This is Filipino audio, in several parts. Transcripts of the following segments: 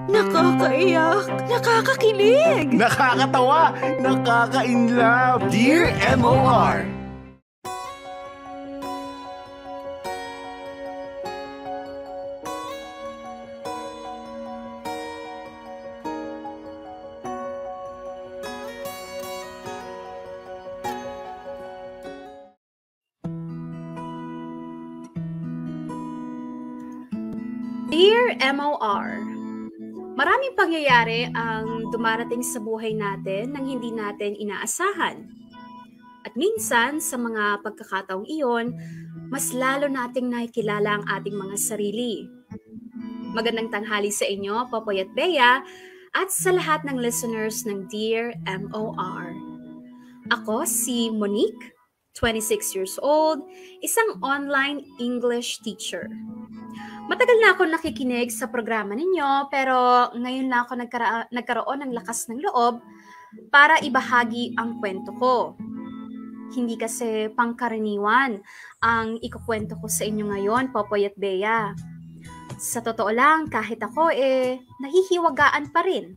Nakakaiyak, nakakakilig, Nakakatawa, nakaka-inlove. Dear MOR. Dear MOR, maraming pangyayari ang dumarating sa buhay natin nang hindi natin inaasahan. At minsan, sa mga pagkakataong iyon, mas lalo nating nakikilala ang ating mga sarili. Magandang tanghali sa inyo, Popoy at Bea, at sa lahat ng listeners ng Dear MOR. Ako si Monique, 26 years old, isang online English teacher. Matagal na ako nakikinig sa programa ninyo, pero ngayon lang ako nagkaroon ng lakas ng loob para ibahagi ang kwento ko. Hindi kasi pangkaraniwan ang ikukwento ko sa inyo ngayon, Popoy at Bea. Sa totoo lang, kahit ako nahihiwagaan pa rin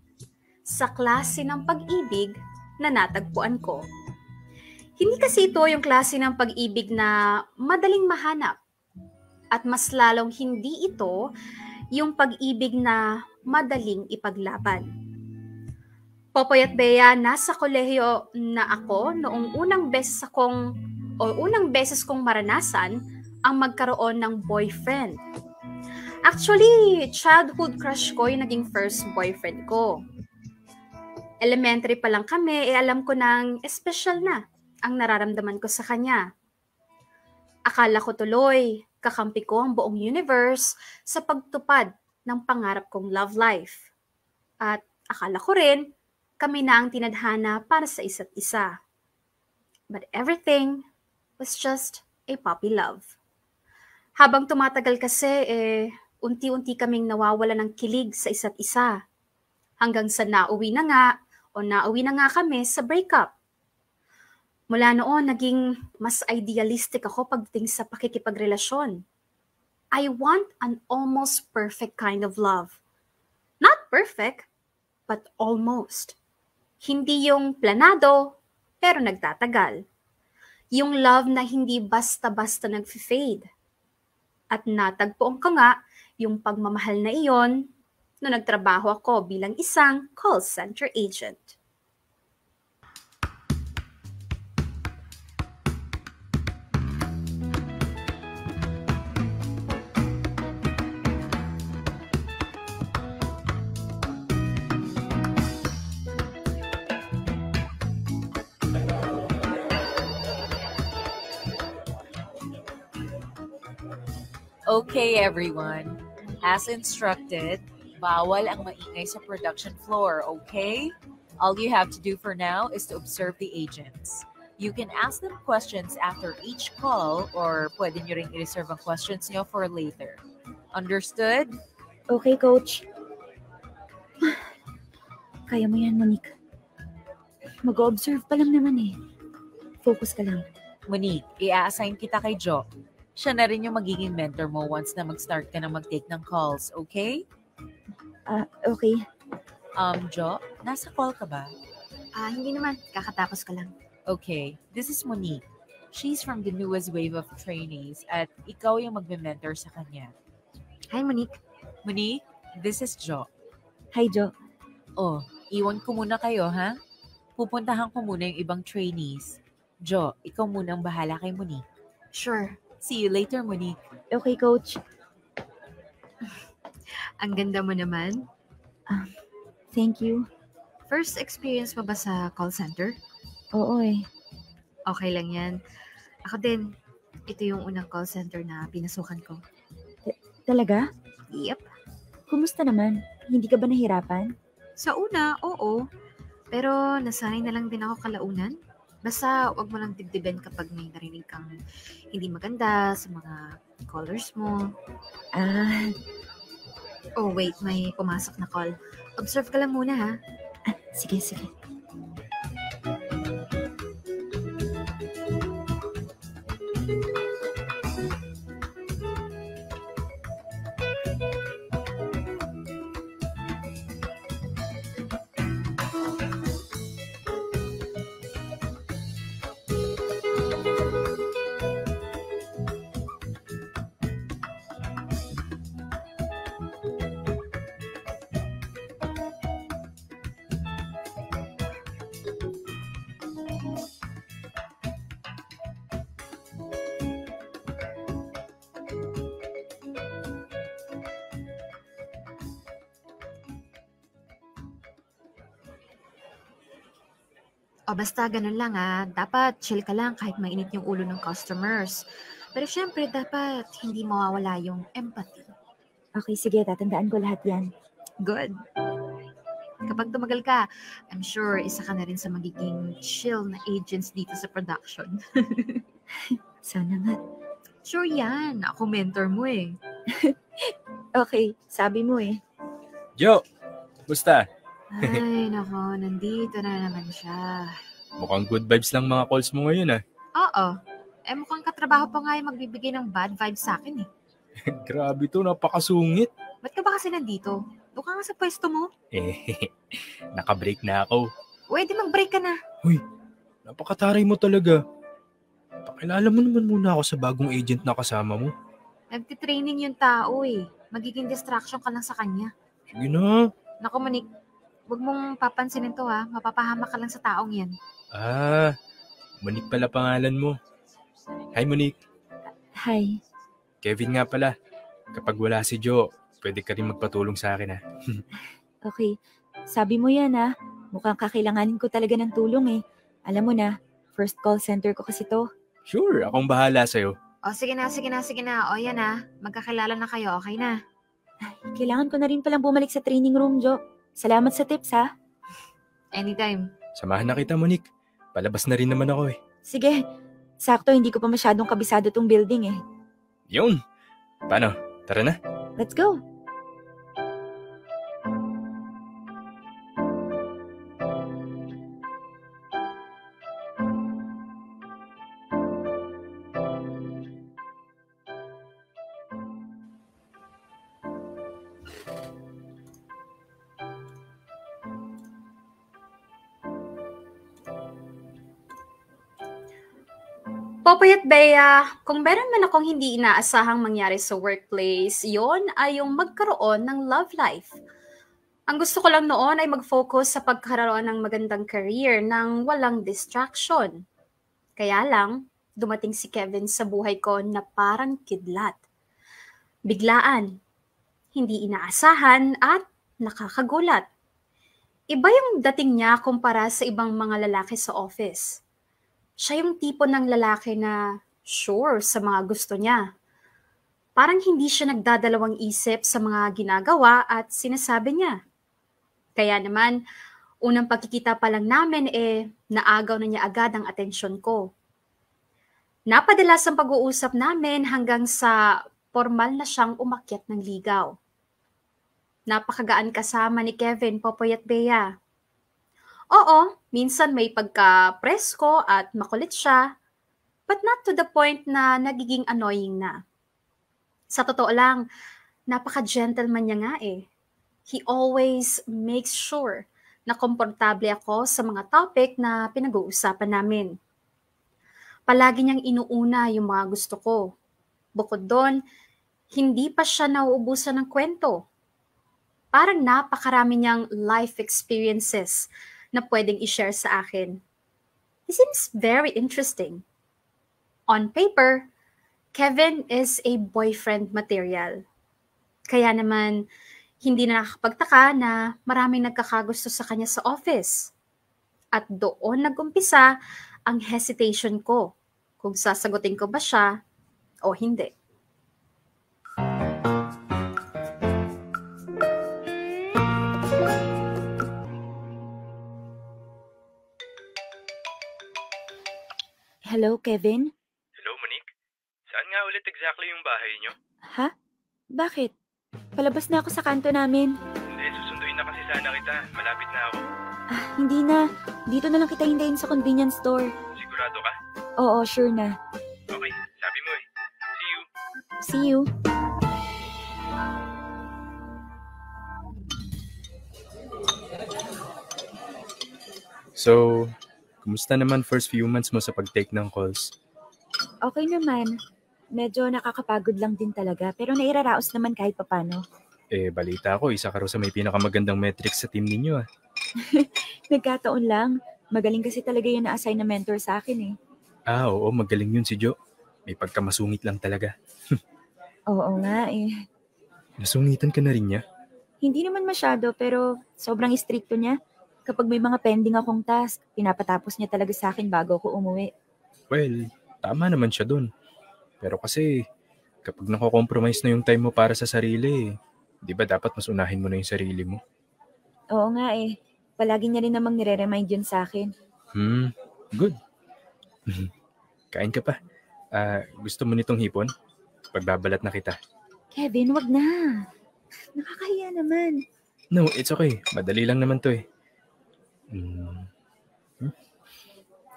sa klase ng pag-ibig na natagpuan ko. Hindi kasi ito yung klase ng pag-ibig na madaling mahanap. At mas lalong hindi ito yung pag-ibig na madaling ipaglaban. Popoy at Bea, nasa kolehiyo na ako noong unang beses kong maranasan ang magkaroon ng boyfriend. Actually, childhood crush ko yung naging first boyfriend ko. Elementary pa lang kami, alam ko nang espesyal na ang nararamdaman ko sa kanya. Akala ko tuloy, kakampi ko ang buong universe sa pagtupad ng pangarap kong love life. At akala ko rin, kami na ang tinadhana para sa isa't isa. But everything was just a puppy love. Habang tumatagal kasi, unti-unti kaming nawawala ng kilig sa isa't isa. Hanggang sa nauwi na nga kami sa breakup. Mula noon, naging mas idealistic ako pagdating sa pakikipagrelasyon. I want an almost perfect kind of love. Not perfect, but almost. Hindi yung planado, pero nagtatagal. Yung love na hindi basta-basta nag-fade. At natagpuan ko nga yung pagmamahal na iyon nung nagtrabaho ako bilang isang call center agent. Okay, everyone. As instructed, bawal ang maingay sa production floor, okay? All you have to do for now is to observe the agents. You can ask them questions after each call or pwede nyo rin i-reserve ang questions nyo for later. Understood? Okay, Coach. Kaya mo yan, Monique. Mag-observe pa lang naman eh. Focus ka lang. Monique, i-assign kita kay Jo. Siya na rin yung magiging mentor mo once na mag-start ka na mag-take ng calls, okay? Okay. Jo, nasa call ka ba? Hindi naman. Kakatapos ka lang. Okay, this is Monique. She's from the newest wave of trainees at ikaw yung magme-mentor sa kanya. Hi, Monique. Monique, this is Jo. Hi, Jo. Oh, iwan ko muna kayo, ha? Pupuntahan ko muna yung ibang trainees. Jo, ikaw muna ang bahala kay Monique. Sure. See you later, Monique. Okay, Coach. Ang ganda mo naman. Thank you. First experience mo ba sa call center? Oo eh. Okay lang yan. Ako din, ito yung unang call center na pinasukan ko. Talaga? Yep. Kumusta naman? Hindi ka ba nahirapan? Sa una, oo. Pero nasanay na lang din ako kalaunan. Basta wag mo lang dibdiben kapag may narinig kang hindi maganda sa mga callers mo. Oh, wait. May pumasok na call. Observe ka lang muna, ha? Sige. O basta ganun lang dapat chill ka lang kahit mainit yung ulo ng customers. Pero syempre, dapat hindi mawawala yung empathy. Okay, sige, tatandaan ko lahat yan. Good. Kapag tumagal ka, I'm sure isa ka na rin sa magiging chill na agents dito sa production. Sana nga. Sure yan. Ako mentor mo eh. Okay, sabi mo eh. Jo, kumusta? Ay, nako, nandito na naman siya. Mukhang good vibes lang mga calls mo ngayon Oo. Mukhang katrabaho pa nga yung magbibigay ng bad vibes sa akin eh. Grabe to, napakasungit. Ba't ka ba kasi nandito? Doon ka nga sa pwesto mo. Naka-break na ako. Pwede mag-break ka na. Napakataray mo talaga. Pakilala mo naman muna ako sa bagong agent na kasama mo. Nagtitraining yung tao eh. Magiging distraction ka lang sa kanya. Sige na. Naku, Monique. Huwag mong papansinin to Mapapahamak ka lang sa taong yan. Monique pala pangalan mo. Hi Monique. Hi. Kevin nga pala. Kapag wala si Jo, pwede ka rin magpatulong sa akin Okay, sabi mo yan Mukhang kakailanganin ko talaga ng tulong eh. Alam mo na, first call center ko kasi to. Sure, akong bahala sa'yo. O, sige na. O, yan Magkakilala na kayo, okay na? Kailangan ko na rin palang bumalik sa training room, Jo. Salamat sa tips, Anytime. Samahan na kita Monique. Palabas na rin naman ako eh. Sige, sakto hindi ko pa masyadong kabisado tong building eh. Yun. Paano? Tara na. Let's go! Popoy at Bea, kung meron man akong hindi inaasahang mangyari sa workplace, yon ay yung magkaroon ng love life. Ang gusto ko lang noon ay mag-focus sa pagkaroon ng magandang career nang walang distraction. Kaya lang, dumating si Kevin sa buhay ko na parang kidlat. Biglaan, hindi inaasahan at nakakagulat. Iba yung dating niya kumpara sa ibang mga lalaki sa office. Siya yung tipo ng lalaki na sure sa mga gusto niya. Parang hindi siya nagdadalawang isip sa mga ginagawa at sinasabi niya. Kaya naman, unang pagkikita pa lang namin naagaw na niya agad ang atensyon ko. Napadalas ang pag-uusap namin hanggang sa formal na siyang umakyat ng ligaw. Napakagaan kasama ni Kevin, Popoy at Bea. Oo, minsan may pagka-presko at makulit siya, but not to the point na nagiging annoying na. Sa totoo lang, napaka-gentleman niya nga eh. He always makes sure na komportable ako sa mga topic na pinag-uusapan namin. Palagi niyang inuuna yung mga gusto ko. Bukod doon, hindi pa siya nauubusan ng kwento. Parang napakarami niyang life experiences na pwedeng i-share sa akin. He seems very interesting. On paper, Kevin is a boyfriend material. Kaya naman, hindi na nakakapagtaka na maraming nagkakagusto sa kanya sa office. At doon nag-umpisa ang hesitation ko kung sasagutin ko ba siya o hindi. Hello, Kevin? Hello Monique. Saan nga ulit exactly yung bahay niyo? Ha? Bakit? Palabas na ako sa kanto namin. Hindi, susunduin na kasi sana kita. Malapit na ako. Hindi na. Dito na lang kita hintayin sa convenience store. Sigurado ka? Oo, sure na. Okay, sabi mo eh. See you. See you. So, kumusta naman first few months mo sa pag-take ng calls? Okay naman. Medyo nakakapagod lang din talaga, pero nairaraos naman kahit papano. Balita ko, isa ka raw sa may pinakamagandang metrics sa team ninyo Nagkataon lang. Magaling kasi talaga yung na-assign na mentor sa akin eh. Oo, magaling yun si Jo. May pagkamasungit lang talaga. Oo nga eh. Nasungitan ka na rin niya? Hindi naman masyado, pero sobrang istrikto niya. Kapag may mga pending akong task, pinapatapos niya talaga sa akin bago ako umuwi. Well, tama naman siya dun. Pero kasi, kapag nako-compromise na yung time mo para sa sarili, di ba dapat mas unahin mo na yung sarili mo? Oo nga eh. Palagi niya rin namang nire-remind yun sa akin. Good. Kain ka pa. Gusto mo nitong hipon? Pagbabalat na kita. Kevin, wag na. Nakakahiya naman. No, it's okay. Madali lang naman to eh.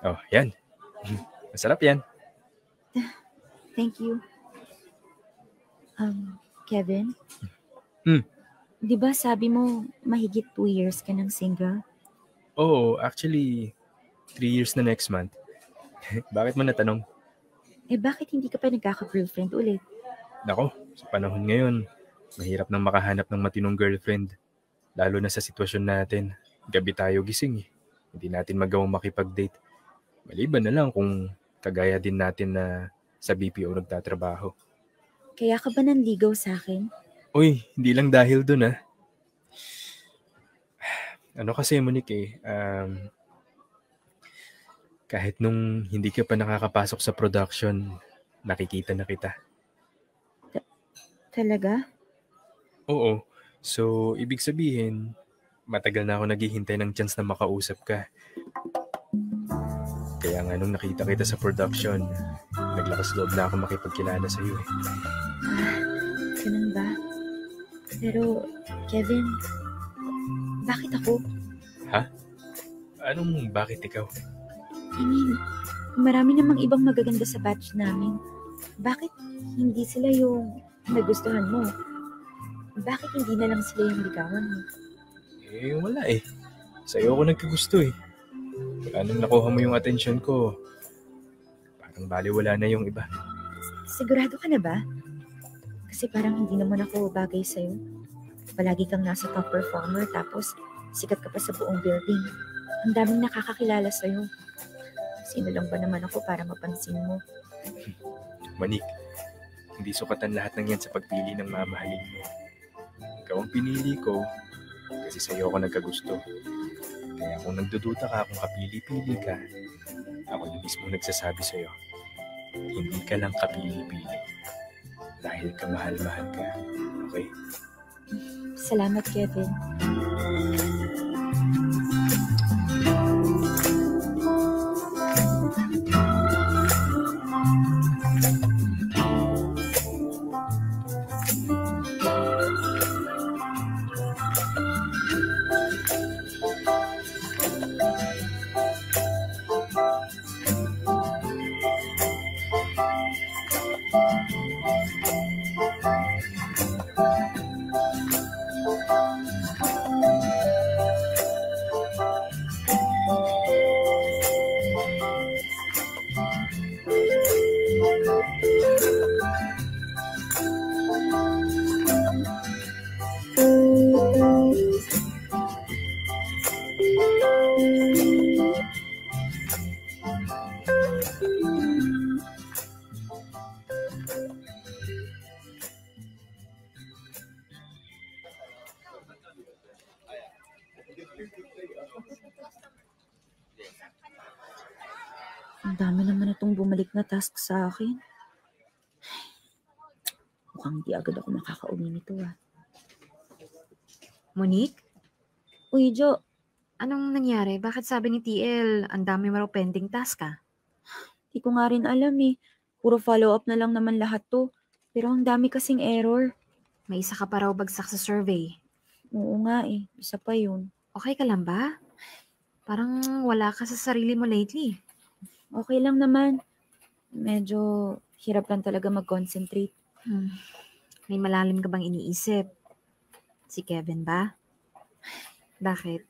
Oh, yan. Masarap yan. Thank you. Kevin? Di ba sabi mo mahigit 2 years ka ng single? Oh, actually, 3 years na next month. Bakit mo natanong? Bakit hindi ka pa nagkaka-girlfriend ulit? Nako, sa panahon ngayon, mahirap nang makahanap ng matinong girlfriend. Lalo na sa sitwasyon natin. Gabi tayo gising eh. Hindi natin magawang makipag-date. Maliban na lang kung kagaya din natin na sa BPO nagtatrabaho. Kaya ka ba nanligaw sa akin? Uy, hindi lang dahil dun ah. Ano kasi Monique kahit nung hindi ka pa nakakapasok sa production, nakikita na kita. Talaga? Oo. So, ibig sabihin, matagal na ako naghihintay ng chance na makausap ka. Kaya nga nung nakita kita sa production, naglakas loob na ako makipagkilala sa iyo eh. Ganun ba? Pero, Kevin, bakit ako? Ha? Anong bakit ikaw? I mean, marami namang ibang magaganda sa batch namin. Bakit hindi sila yung nagustuhan mo? Bakit hindi na lang sila yung ligawan mo? Wala eh. Sa'yo ako nagkagusto eh. Wala nang nakuha mo yung atensyon ko. Parang baliwala na yung iba. Sigurado ka na ba? Kasi parang hindi naman ako bagay sa'yo. Palagi kang nasa top performer tapos sikat ka pa sa buong building. Ang daming nakakakilala sa'yo. Sino lang ba naman ako para mapansin mo? Monique, hindi sukatan lahat ng yan sa pagpili ng mamahalin mo. Ikaw ang pinili ko kasi sa'yo ako nagkagusto. Kaya kung nagdududa ka kung kapili-pili ka, ako yung mismo nagsasabi sa'yo, hindi ka lang kapili-pili. Dahil ka mahal-mahal ka. Okay? Salamat, Kevin. Ang dami naman itong bumalik na task sa akin. Mukhang di agad ako makakauwi nito ah. Monique, Uy, Jo, anong nangyari? Bakit sabi ni TL, ang dami mo raw pending task ka? di ko nga rin alam eh. Puro follow-up na lang naman lahat to. Pero ang dami kasing error. May isa ka pa raw bagsak sa survey. Oo nga eh. Isa pa yun. Okay ka lang ba? Parang wala ka sa sarili mo lately. Okay lang naman. Medyo hirap lang talaga mag-concentrate. May malalim ka bang iniisip? Si Kevin ba? Bakit?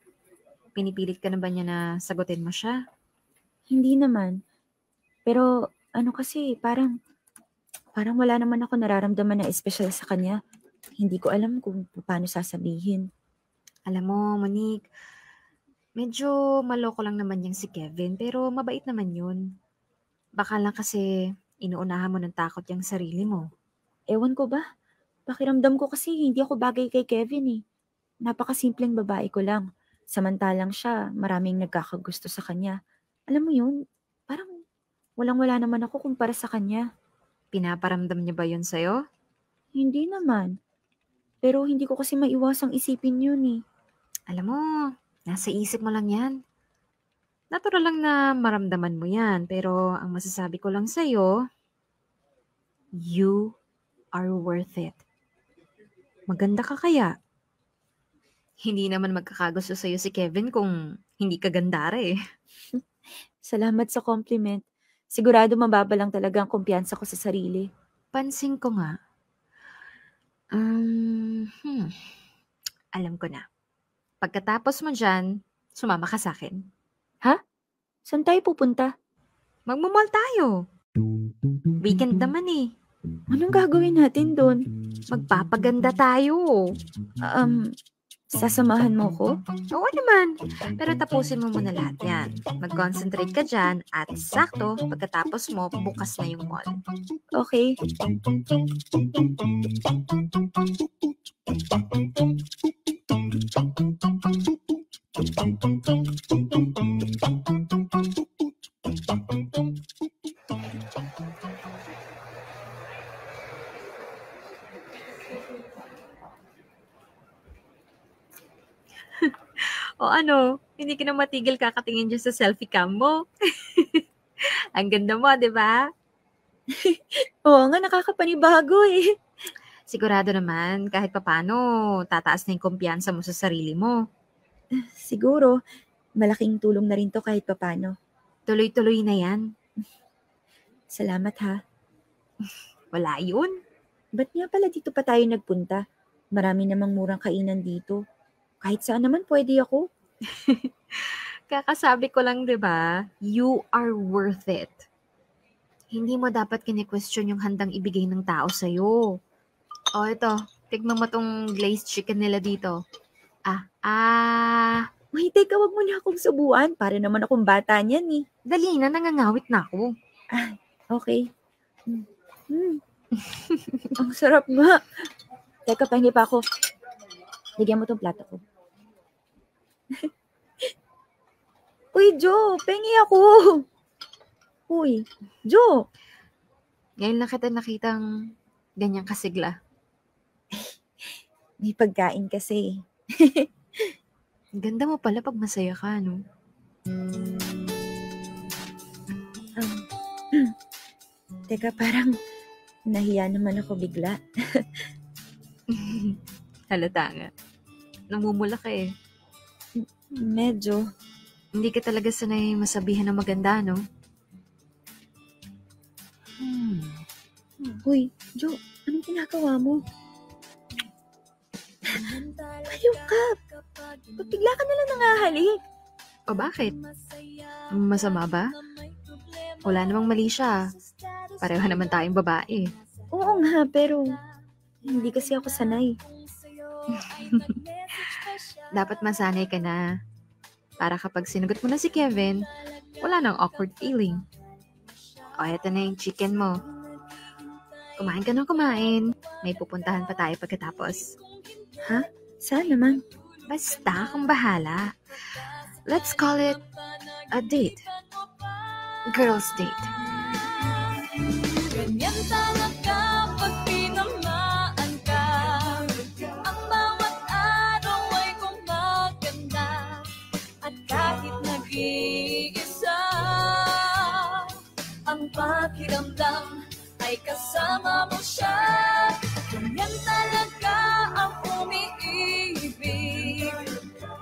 Pinipilit ka na ba niya na sagutin mo siya? Hindi naman. Pero ano kasi, parang wala naman ako nararamdaman na espesyal sa kanya. Hindi ko alam kung paano sasabihin. Alam mo, Monique, medyo maloko lang naman yung si Kevin, pero mabait naman yun. Baka lang kasi inuunahan mo ng takot yung sarili mo. Ewan ko ba? Pakiramdam ko kasi hindi ako bagay kay Kevin eh. Napakasimpleng babae ko lang. Samantalang siya, maraming nagkakagusto sa kanya. Alam mo yun, parang walang-wala naman ako kumpara sa kanya. Pinaparamdam niya ba yun sa'yo? Hindi naman. Pero hindi ko kasi maiwasang isipin yun eh. Alam mo, nasa isip mo lang yan. Natural lang na maramdaman mo yan, pero ang masasabi ko lang sa'yo, you are worth it. Maganda ka kaya? Hindi naman magkakagusto sa'yo si Kevin kung hindi ka gandara eh. Salamat sa compliment. Sigurado mababa lang talaga ang kumpiyansa ko sa sarili. Pansin ko nga. Alam ko na. Pagkatapos mo dyan, sumama ka sa akin. Saan tayo pupunta? Magmamall tayo. Weekend naman eh. Anong gagawin natin doon? Magpapaganda tayo. Sasamahan mo ko? Oo naman. Pero tapusin mo muna lahat yan. Mag-concentrate ka dyan at sakto, pagkatapos mo, bukas na yung mall. Okay. O ano, hindi ka na matigil kakatingin dyan sa selfie cam mo. Ang ganda mo, di ba? Oo nga, nakakapanibago eh. Sigurado naman, kahit papano, tataas na yung kumpiyansa mo sa sarili mo. Siguro, malaking tulong na rin to kahit papano. Tuloy-tuloy na yan. Salamat ha. Wala yun. Ba't nga pala dito pa tayo nagpunta? Marami namang murang kainan dito. Kahit saan naman pwede ako. Kakasabi ko lang, di ba? You are worth it. Hindi mo dapat kine-question yung handang ibigay ng tao sa'yo. O ito, tignan mo tong glazed chicken nila dito. Uy, teka, wag mo na akong subuan. Para naman akong bata niyan eh. Dali na, nangangawit na ako. Okay. Ang sarap nga. Teka, pahingi pa ako. Bigyan mo tong plato ko. Uy, Jo, pengi ako. Uy, Jo. Ngayon lang kita nakitang ganyang kasigla. May pagkain kasi. Ang ganda mo pala pag masaya ka, no? Teka, parang nahiya naman ako bigla. Halata nga. Namumula ka eh. Medyo. Hindi ka talaga sanay masabihan ng maganda, no? Uy, Jo, anong ginagawa mo? Baliw ka. Ba't bigla ka nalang nangahalik? O bakit? Masama ba? Wala namang mali siya. Pareho naman tayong babae. Oo nga, pero hindi kasi ako sanay. Dapat masanay ka na. Para kapag sinagot mo na si Kevin, wala nang awkward feeling. O, eto na yung chicken mo. Kumain ka ng kumain. May pupuntahan pa tayo pagkatapos. Saan naman? Basta kung bahala. Let's call it a date. Girls' date. Ganyan talaga pag tinamaan ka. Ang bawat araw ay gumaganda. At kahit nag-iisa, ang pakiramdam ay kasama mo siya. Ganyan talaga ang umiibig.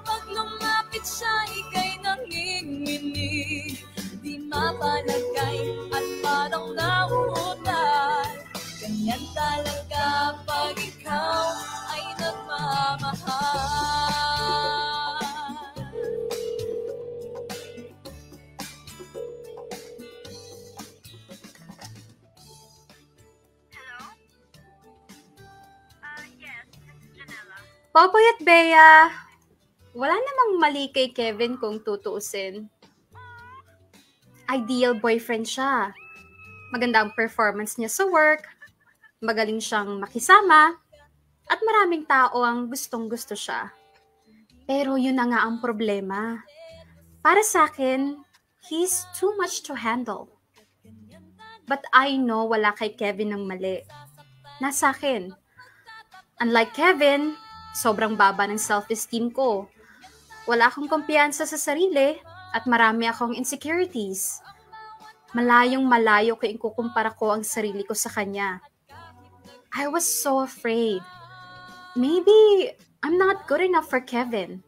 Pag lumapit siya, ika'y nanginginig. Di mapalagay at parang nauutal. Ganyan talaga pag ikaw ay nagmamahal. Popoy at Bea, wala namang mali kay Kevin kung tutuusin. Ideal boyfriend siya. Maganda ang performance niya sa work, magaling siyang makisama, at maraming tao ang gustong-gusto siya. Pero yun na nga ang problema. Para sa akin, he's too much to handle. But I know wala kay Kevin ng mali. Nasa akin. Unlike Kevin, sobrang baba ng self-esteem ko. Wala akong kumpiyansa sa sarili at marami akong insecurities. Malayong malayo ko ikukumpara ko ang sarili ko sa kanya. I was so afraid. Maybe I'm not good enough for Kevin.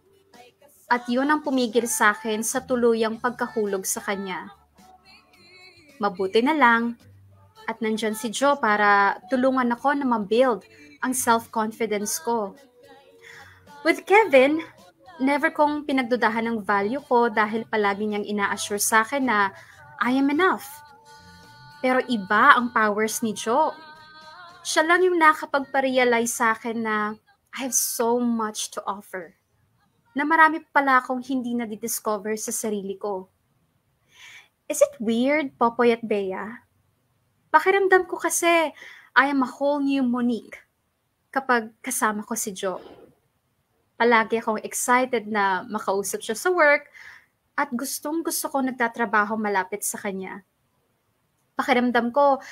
At yun ang pumigil sa akin sa tuluyang pagkahulog sa kanya. Mabuti na lang at nandyan si Joe para tulungan ako na ma-build ang self-confidence ko. With Kevin, never kong pinagdudahan ang value ko dahil palagi niyang ina-assure sa akin na I am enough. Pero iba ang powers ni Joe. Siya lang yung nakapagpa-realize sa akin na I have so much to offer. Na marami pala akong hindi na-discover sa sarili ko. Is it weird, Popoy at Bea? Pakiramdam ko kasi I am a whole new Monique kapag kasama ko si Joe. Palagi akong excited na makausap siya sa work at gustong-gusto ko nagtatrabaho malapit sa kanya. Pakiramdam ko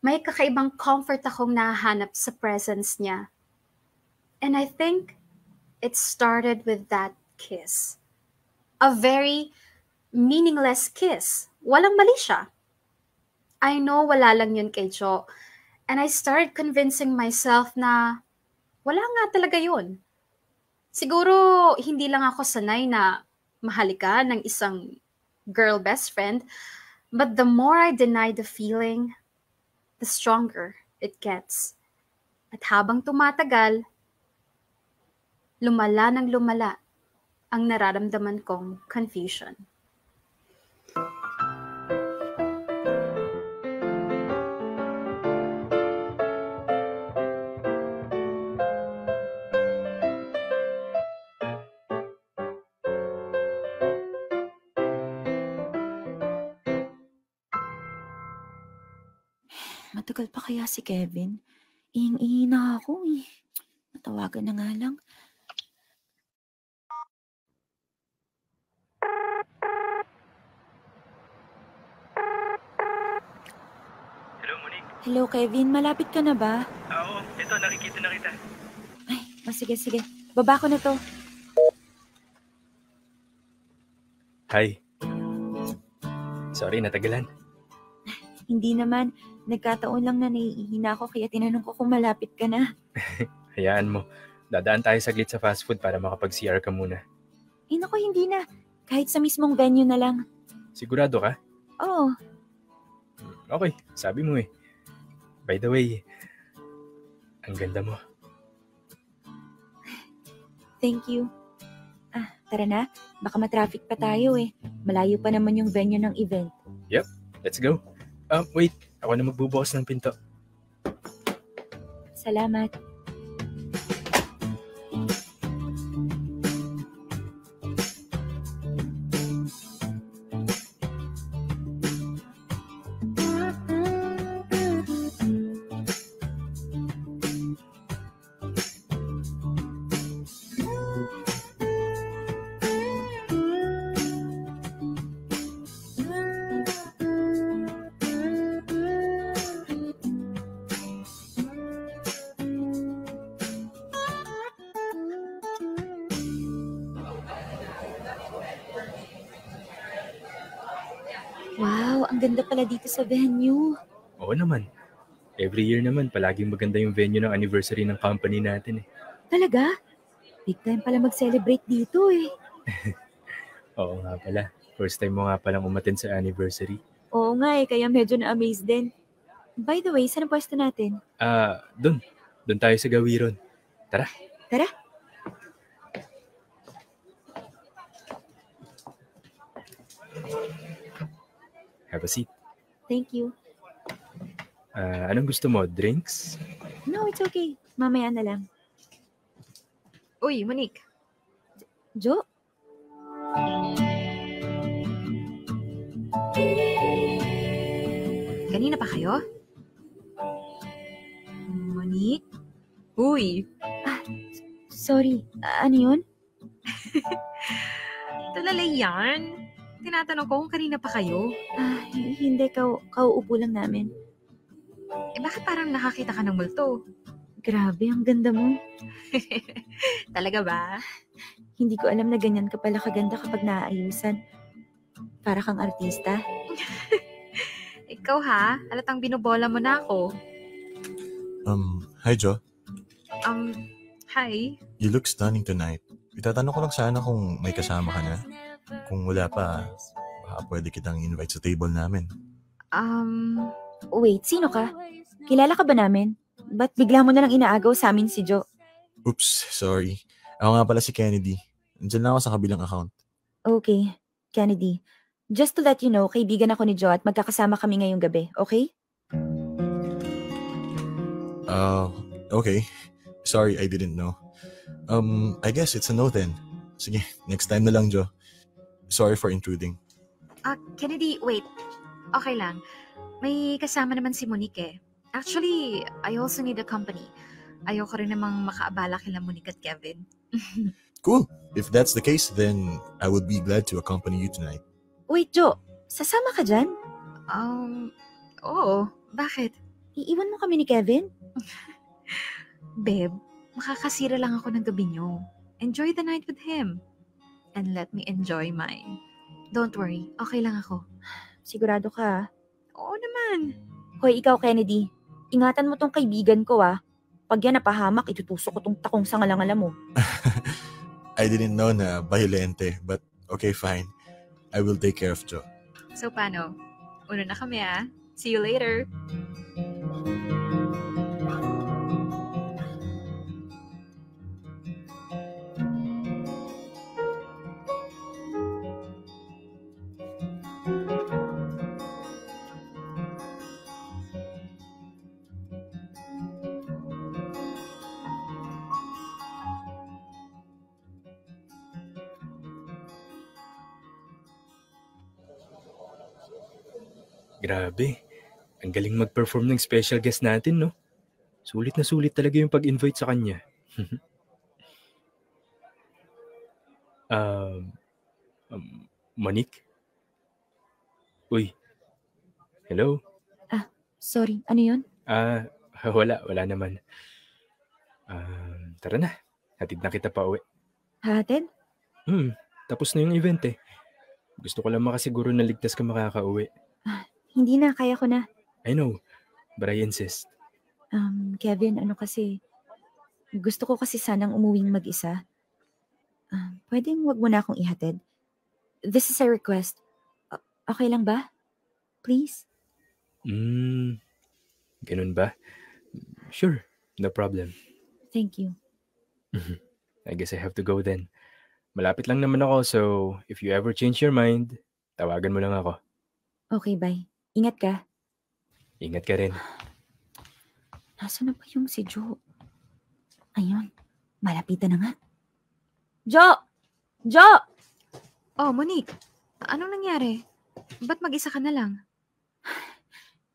may kakaibang comfort akong nahahanap sa presence niya. And I think it started with that kiss. A very meaningless kiss. Walang mali siya. I know wala lang yun kay Joe. And I started convincing myself na wala nga talaga yun. Siguro hindi lang ako sanay na mahalikan ng isang girl best friend. But the more I deny the feeling, the stronger it gets. At habang tumatagal, lumala ng lumala ang nararamdaman kong confusion. Matagal pa kaya si Kevin? Iing-ihi na ako eh. Matawagan na nga lang. Hello, Monique. Hello, Kevin. Malapit ka na ba? Oo, ito, nakikita na kita. Ay, sige. Baba ko na to. Hi. Sorry, natagalan. Hindi naman. Nagkataon lang na naiihi na ako kaya tinanong ko kung malapit ka na. Hayaan mo. Dadaan tayo saglit sa fast food para makapag-CR ka muna. Eh naku, hindi na. Kahit sa mismong venue na lang. Sigurado ka? Oo. Okay, sabi mo eh. By the way, ang ganda mo. Thank you. Tara na. Baka matraffic pa tayo eh. Malayo pa naman yung venue ng event. Let's go. Wait. Ako na magbubukas ng pinto. Salamat. Wow, ang ganda pala dito sa venue. Oo naman. Every year naman, palaging maganda yung venue ng anniversary ng company natin eh. Talaga? Big time pala mag-celebrate dito eh. Oo nga pala. First time mo nga palang umattend sa anniversary. Oo nga eh, kaya medyo na-amaze din. By the way, saan ang pwesto natin? Doon. Doon tayo sa Gawiron. Tara. Tara. Have a seat. Thank you. Anong gusto mo? Drinks? No, it's okay. Mamaya na lang. Uy, Monique. Jo? Kanina pa kayo? Monique? Uy. Sorry. Ano yun? Tulalay yan. Tinatanong ko kung kanina pa kayo. Hindi, kauupo lang namin. Bakit parang nakakita ka ng multo? Grabe, ang ganda mo. Talaga ba? Hindi ko alam na ganyan ka pala kaganda kapag naaayusan. Para kang artista. Ikaw ha? Halatang binubola mo na ako. Hi Jo. Hi. You look stunning tonight. Itatanong ko lang sana kung may kasama ka na. Kung wala pa, baka pwede kitang invite sa table namin. Wait, sino ka? Kilala ka ba namin? Ba't bigla mo na lang inaagaw sa amin si Jo? Oops, sorry. Ako nga pala si Kennedy. Nandiyan lang ako sa kabilang account. Okay, Kennedy. Just to let you know, kaibigan ako ni Jo at magkakasama kami ngayong gabi, okay? Okay. Sorry, I didn't know. I guess it's a no then. Sige, next time na lang, Jo. Sorry for intruding. Kennedy, wait. Okay lang. May kasama naman si Monique eh. Actually, I also need a company. Ayoko rin namang makaabala kila Monique at Kevin. Cool. If that's the case, then I would be glad to accompany you tonight. Wait, Jo. Sasama ka dyan? Oo. Bakit? Iiwan mo kami ni Kevin? Babe, makakasira lang ako ng gabi niyo. Enjoy the night with him. And let me enjoy mine. Don't worry, okay lang ako. Sigurado ka? Oo naman. Hoy, ikaw, Kennedy. Ingatan mo tong kaibigan ko, ah. Pag yan napahamak, itutusok ko tong takong sa ngalangala mo. I didn't know na violente, but okay, fine. I will take care of Jo. So, paano? Una na kami, ah. See you later. Grabe. Ang galing mag-perform ng special guest natin, no? Sulit na sulit talaga yung pag-invite sa kanya. Monique? Uy. Hello? Sorry, ano yun? Wala naman. Tara na. Hatid na kita pa uwi. Hatid? Tapos na yung event eh. Gusto ko lang makasiguro na ligtas ka makakauwi. Hindi na, kaya ko na. I know, but I insist. Kevin, gusto ko kasi sanang umuwing mag-isa. Pwedeng wag mo na akong ihatid. This is a request. Okay lang ba? Please? Ganun ba? Sure, no problem. Thank you. I guess I have to go then. Malapit lang naman ako, so if you ever change your mind, tawagan mo lang ako. Okay, bye. Ingat ka. Ingat ka rin. Nasaan na ba yung si Jo? Ayun, malapitan na nga. Jo! Jo! Oh, Monique. Anong nangyari? Ba't mag-isa ka na lang?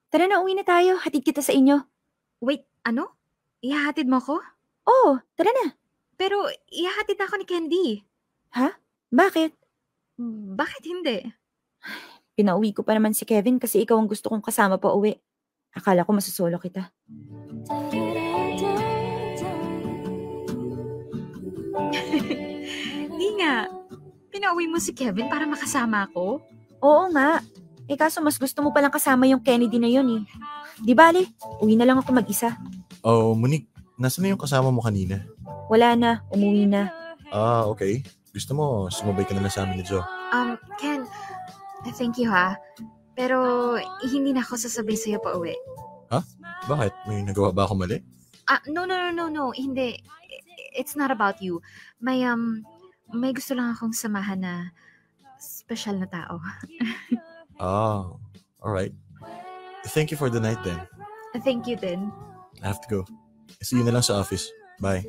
Tara na, uwi na tayo. Hatid kita sa inyo. Wait, ano? Ihahatid mo ko? Oo, tara na. Pero ihahatid na ako ni Candy. Ha? Bakit? Bakit hindi? Pinauwi ko pa naman si Kevin kasi ikaw ang gusto kong kasama pa uwi. Akala ko masusolo kita. Hindi nga. Pinauwi mo si Kevin para makasama ako? Oo nga. Kaso mas gusto mo palang kasama yung Kennedy na yun eh. Di bale, uwi na lang ako mag-isa. Oh, Monique, nasaan na yung kasama mo kanina? Wala na, umuwi na. Okay. Gusto mo, sumabay ka na lang sa amin ni Jo. Ken, thank you ha. Pero hindi na ako sasabay sa'yo pa uwi. Bakit? May nagawa ba ako mali? No. Hindi. It's not about you. May gusto lang akong samahan na special na tao. Alright. Thank you for the night then. Thank you din. I have to go. See you na lang sa office. Bye.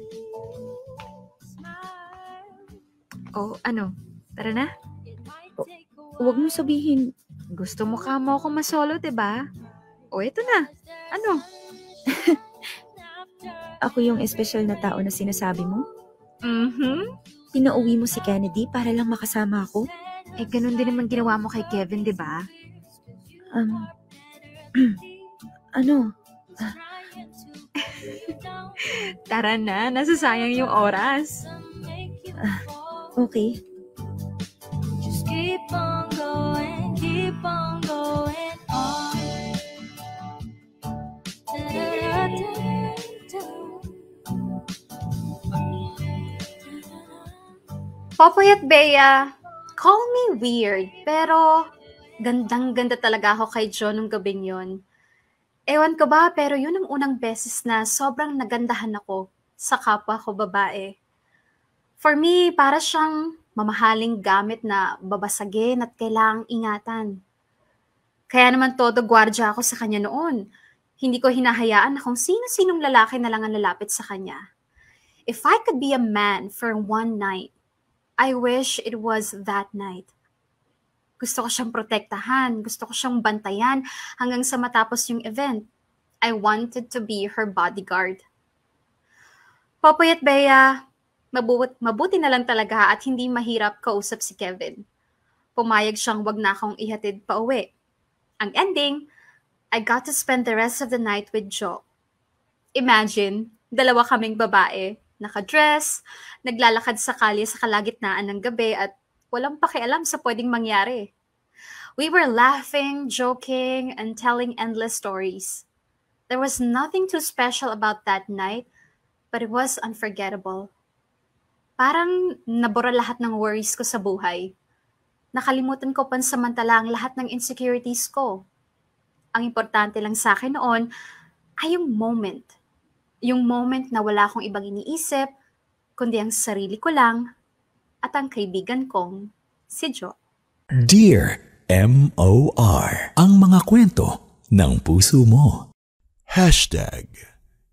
Oh, ano? Tara na? Huwag mo sabihin. Gusto mo ka mo ako masolo, diba? O, eto na. Ano? Ako yung espesyal na tao na sinasabi mo? pinauwi mo si Kennedy para lang makasama ako? Eh, ganun din naman ginawa mo kay Kevin, di ba? Ano? Tara na, nasasayang yung oras. Okay. Just keep on going on. Popoy at Bea, call me weird, pero gandang-ganda talaga ako kay John nung gabing yon. Ewan ko ba, pero yun ang unang beses na sobrang nagandahan ako sa kapwa ko babae. For me, para siyang mamahaling gamit na babasagin at kailangang ingatan. Kaya naman todo gwardya ako sa kanya noon. Hindi ko hinahayaan na kung sino-sinong lalaki na lang ang lalapit sa kanya. If I could be a man for one night, I wish it was that night. Gusto ko siyang protektahan, gusto ko siyang bantayan hanggang sa matapos yung event. I wanted to be her bodyguard. Popoy at Bea, mabuti na lang talaga at hindi mahirap kausap si Kevin. Pumayag siyang wag na akong ihatid pa uwi. Ang ending, I got to spend the rest of the night with Joe. Imagine, dalawa kaming babae, nakadress, naglalakad sa kalye sa kalagitnaan ng gabi at walang pakialam sa pwedeng mangyari. We were laughing, joking, and telling endless stories. There was nothing too special about that night, but it was unforgettable. Parang nabura lahat ng worries ko sa buhay. Nakalimutan ko pansamantala ang lahat ng insecurities ko. Ang importante lang sa akin noon ay yung moment. Yung moment na wala akong ibang iniisip, kundi ang sarili ko lang at ang kaibigan kong si Joe. Dear M.O.R. Ang mga kwento ng puso mo.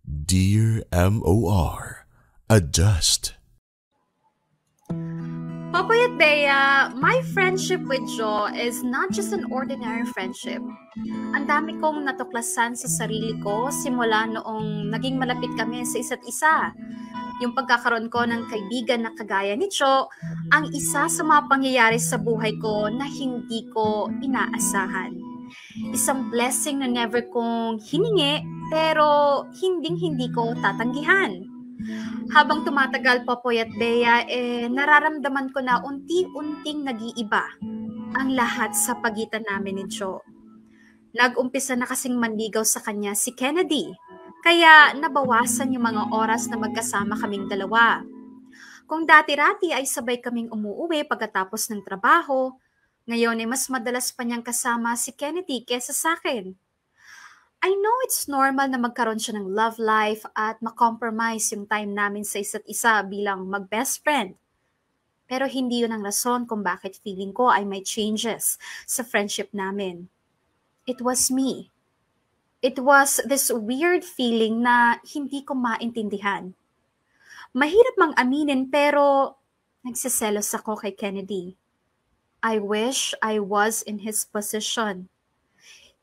Dear M.O.R. Adjust. Popoy at Bea, my friendship with Joe is not just an ordinary friendship. Ang dami kong natuklasan sa sarili ko simula noong naging malapit kami sa isa't isa. Yung pagkakaroon ko ng kaibigan na kagaya ni Joe, ang isa sa mga pangyayari sa buhay ko na hindi ko inaasahan. Isang blessing na never kong hiningi pero hinding-hindi ko tatanggihan. Habang tumatagal Popoy at Bea, nararamdaman ko na unti-unting nag-iiba ang lahat sa pagitan namin ni Joe. Nag-umpisa na kasing manligaw sa kanya si Kennedy, kaya nabawasan yung mga oras na magkasama kaming dalawa. Kung dati-rati ay sabay kaming umuuwi pagkatapos ng trabaho, ngayon ay mas madalas pa niyang kasama si Kennedy kesa sa akin. I know it's normal na magkaroon siya ng love life at makompromise yung time namin sa isa't isa bilang mag-best friend. Pero hindi yun ang rason kung bakit feeling ko ay may changes sa friendship namin. It was me. It was this weird feeling na hindi ko maintindihan. Mahirap mang aminin pero nagsiselos ako kay Kennedy. I wish I was in his position.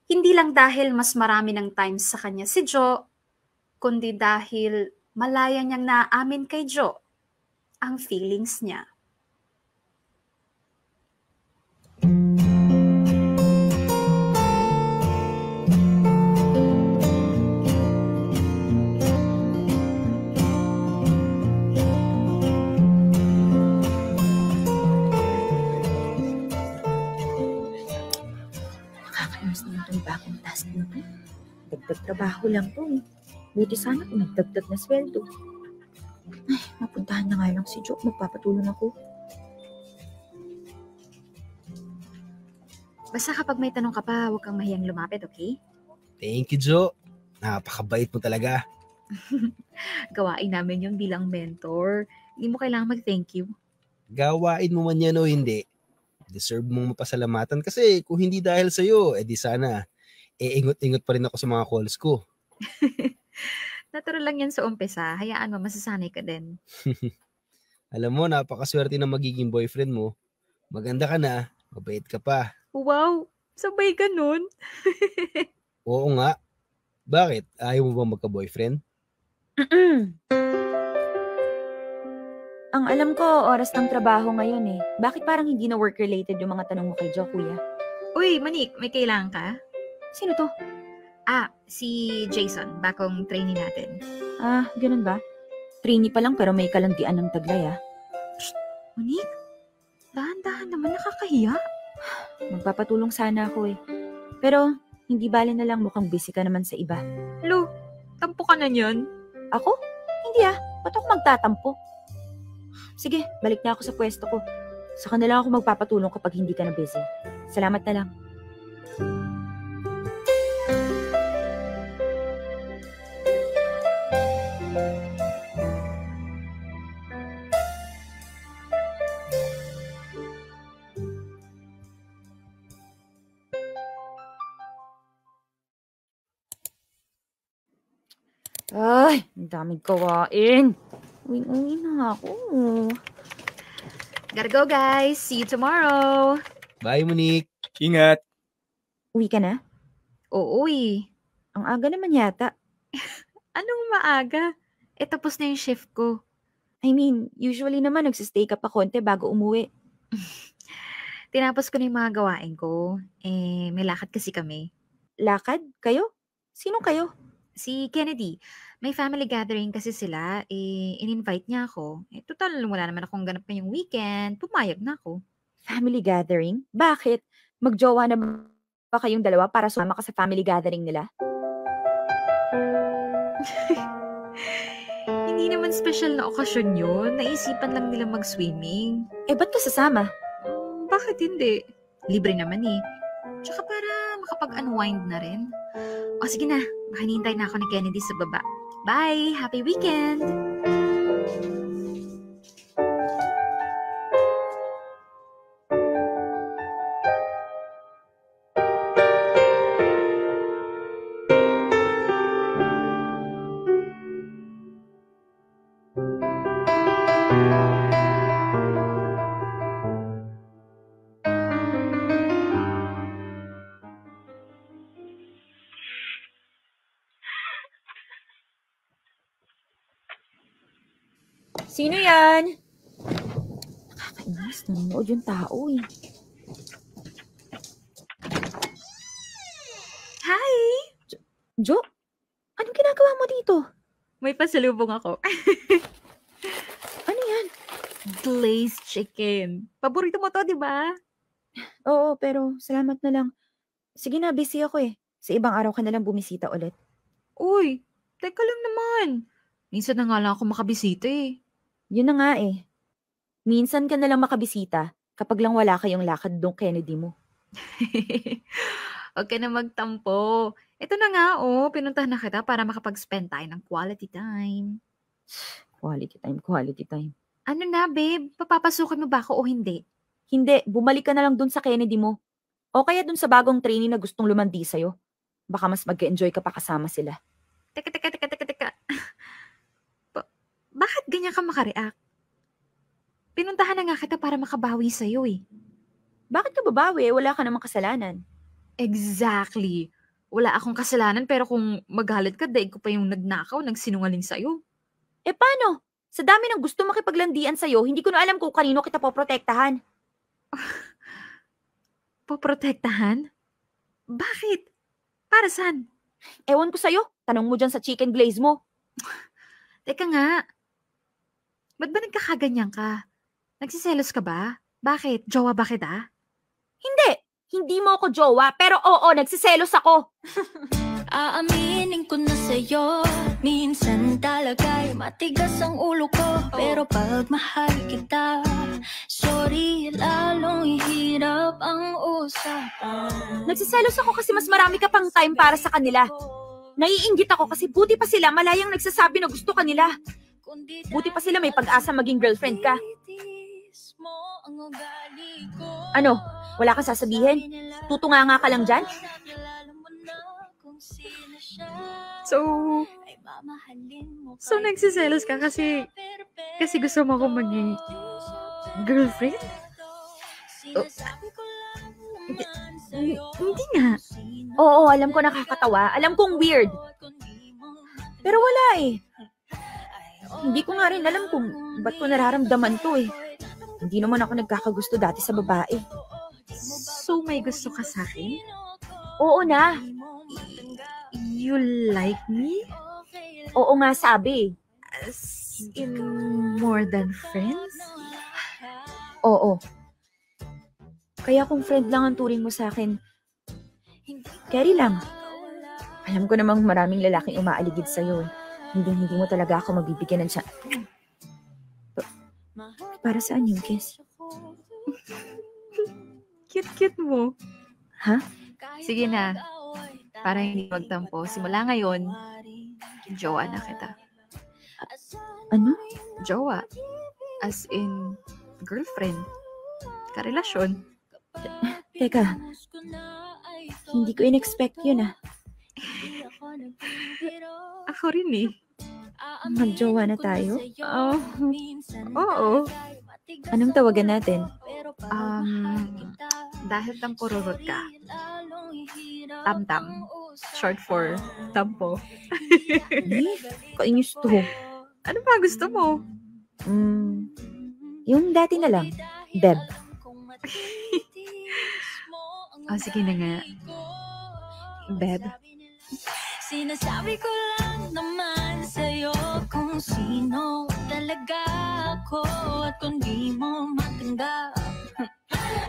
Hindi lang dahil mas marami ng time sa kanya si Joe, kundi dahil malaya niyang naamin kay Joe ang feelings niya. Bagong task na to. Dagdag trabaho lang to eh. Buti sana kung nagdagdag na sweldo. Ay, mapuntahan na nga lang si Joe. Magpapatulong ako. Basta kapag may tanong ka pa, huwag kang mahiyang lumapit, okay? Thank you, Jo. Napakabait mo talaga. Gawain namin yun bilang mentor. Hindi mo kailangan mag-thank you. Gawain mo man yan o hindi. Deserve mong mapasalamatan kasi kung hindi dahil sa'yo, edi sana ingot-ingot pa rin ako sa mga calls ko. Natural lang yan sa umpisa. Hayaan mo, masasanay ka din. Alam mo, napakaswerte na magiging boyfriend mo. Maganda ka na, mabait ka pa. Wow! Sabay ganun? Oo nga. Bakit? Ayaw mo ba magka-boyfriend? Ang alam ko, oras ng trabaho ngayon eh. Bakit parang hindi na work-related yung mga tanong mo kay Jo, kuya? Uy, Monique, may kailangan ka? Sino to? Si Jason, bagong trainee natin. Ganun ba? Trainee pa lang pero may kalandian ng taglay Monique, dahan-dahan naman, nakakahiya. Magpapatulong sana ako eh. Pero, hindi bale na lang mukhang busy ka naman sa iba. Lo, tampo ka na niyan. Ako? Hindi ba't ako magtatampo? Sige, balik na ako sa pwesto ko. Saka na lang ako magpapatulong kapag hindi ka na busy. Salamat na lang. Ay, ang daming kawain. Uwi na ako. Gotta go, guys. See you tomorrow. Bye, Monique. Ingat! Uwi ka na? Oo, Ang aga naman yata. Anong maaga? Tapos na yung shift ko. I mean, usually naman nagsistay ka pa konti bago umuwi. Tinapos ko na yung mga gawain ko. May lakad kasi kami. Lakad? Kayo? Sino kayo? Si Kennedy. May family gathering kasi sila. In-invite niya ako. Total, wala naman akong ganap ngayong weekend. Pumayag na ako. Family gathering? Bakit? Magjowa na ba kayong dalawa para sumama ka sa family gathering nila? Hindi naman special na okasyon yun. Naisipan lang nila mag-swimming. Ba't ka sasama? Bakit hindi? Libre naman eh. Tsaka para makapag-unwind na rin. O sige na, makinintay na ako ni Kennedy sa baba. Bye! Happy weekend! Sino yan? Nakakainis, nanonood yung tao eh. Hi! Jo? Anong ginagawa mo dito? May pasalubong ako. Ano yan? Glazed chicken. Paborito mo to, di ba? Oo, pero salamat na lang. Sige na, busy ako eh. Sa ibang araw ka na lang bumisita ulit. Uy, teka lang naman. Minsan na nga lang ako makabisita eh. Yun na nga eh. Minsan ka na lang makabisita kapag lang wala kayong lakad dong Kennedy mo. Huwag ka na magtampo. Ito na nga pinuntahan na kita para makapag-spend tayo ng quality time. Quality time. Ano na, babe? Papapasukin mo ba ako o hindi? Hindi, bumalik ka na lang dun sa Kennedy mo. O kaya dun sa bagong trainee na gustong lumandi sa'yo. Baka mas mag-enjoy ka pa kasama sila. Teka. Bakit ganyan ka makareact? Pinuntahan na nga kita para makabawi sa'yo eh. Bakit ka babawi? Wala ka namang kasalanan. Exactly. Wala akong kasalanan pero kung magalit ka, daig ko pa yung nagnakaw, nagsinungaling sa'yo. Paano? Sa dami ng gusto makipaglandian sa'yo, hindi ko na alam kung kanino kita poprotektahan. Poprotektahan? Bakit? Para saan? Ewan ko sa'yo. Tanong mo dyan sa chicken glaze mo. Teka nga. Ba't ba nagkakaganyan ka? Nagsiselos ka ba? Bakit? Jowa ba kita? Hindi. Hindi mo ako jowa, pero oo, nagsiselos ako. Aaminin ko na sa'yo, minsan talaga'y matigas ang ulo ko. Pero pag mahal kita, sorry, lalong hirap ang usapan. Nagsiselos ako kasi mas marami ka pang time para sa kanila. Naiinggit ako kasi buti pa sila malayang nagsasabi na gusto kanila. Buti pa sila may pag-asa maging girlfriend ka. Ano? Wala kang sasabihin? Tutunganga ka lang dyan? So nagsiselos ka kasi gusto mo akong maging girlfriend? Hindi nga. Oo, alam ko nakakatawa. Alam kong weird. Pero wala eh. Hindi ko nga rin alam kung ba't ko nararamdaman to eh. Hindi naman ako nagkakagusto dati sa babae. So, may gusto ka sa akin? Oo na. You like me? Oo nga sabi. As in more than friends? Oo. Kaya kung friend lang ang turing mo sa akin, carry lang. Alam ko namang maraming lalaking umaaligid sa'yo eh. Hindi mo talaga ako mabibigyan ng para saan yung kiss? Cute-cute mo. Ha? Sige na. Para hindi magtampo. Simula ngayon, jowa na kita. Ano? Jowa. As in, girlfriend. Karelasyon. Teka. Hindi ko in-expect yun ah. Ako rin eh. Magjowa na tayo? Oo. Anong tawagan natin? Dahil tampururot ka. Tam-tam. Short for tampo. Kainis to. Ano ba gusto mo? Yung dati na lang. Deb. Sige na nga. Beb. Sinasabi ko lang naman sa'yo kung sino talaga ako. At kung di mo matanggap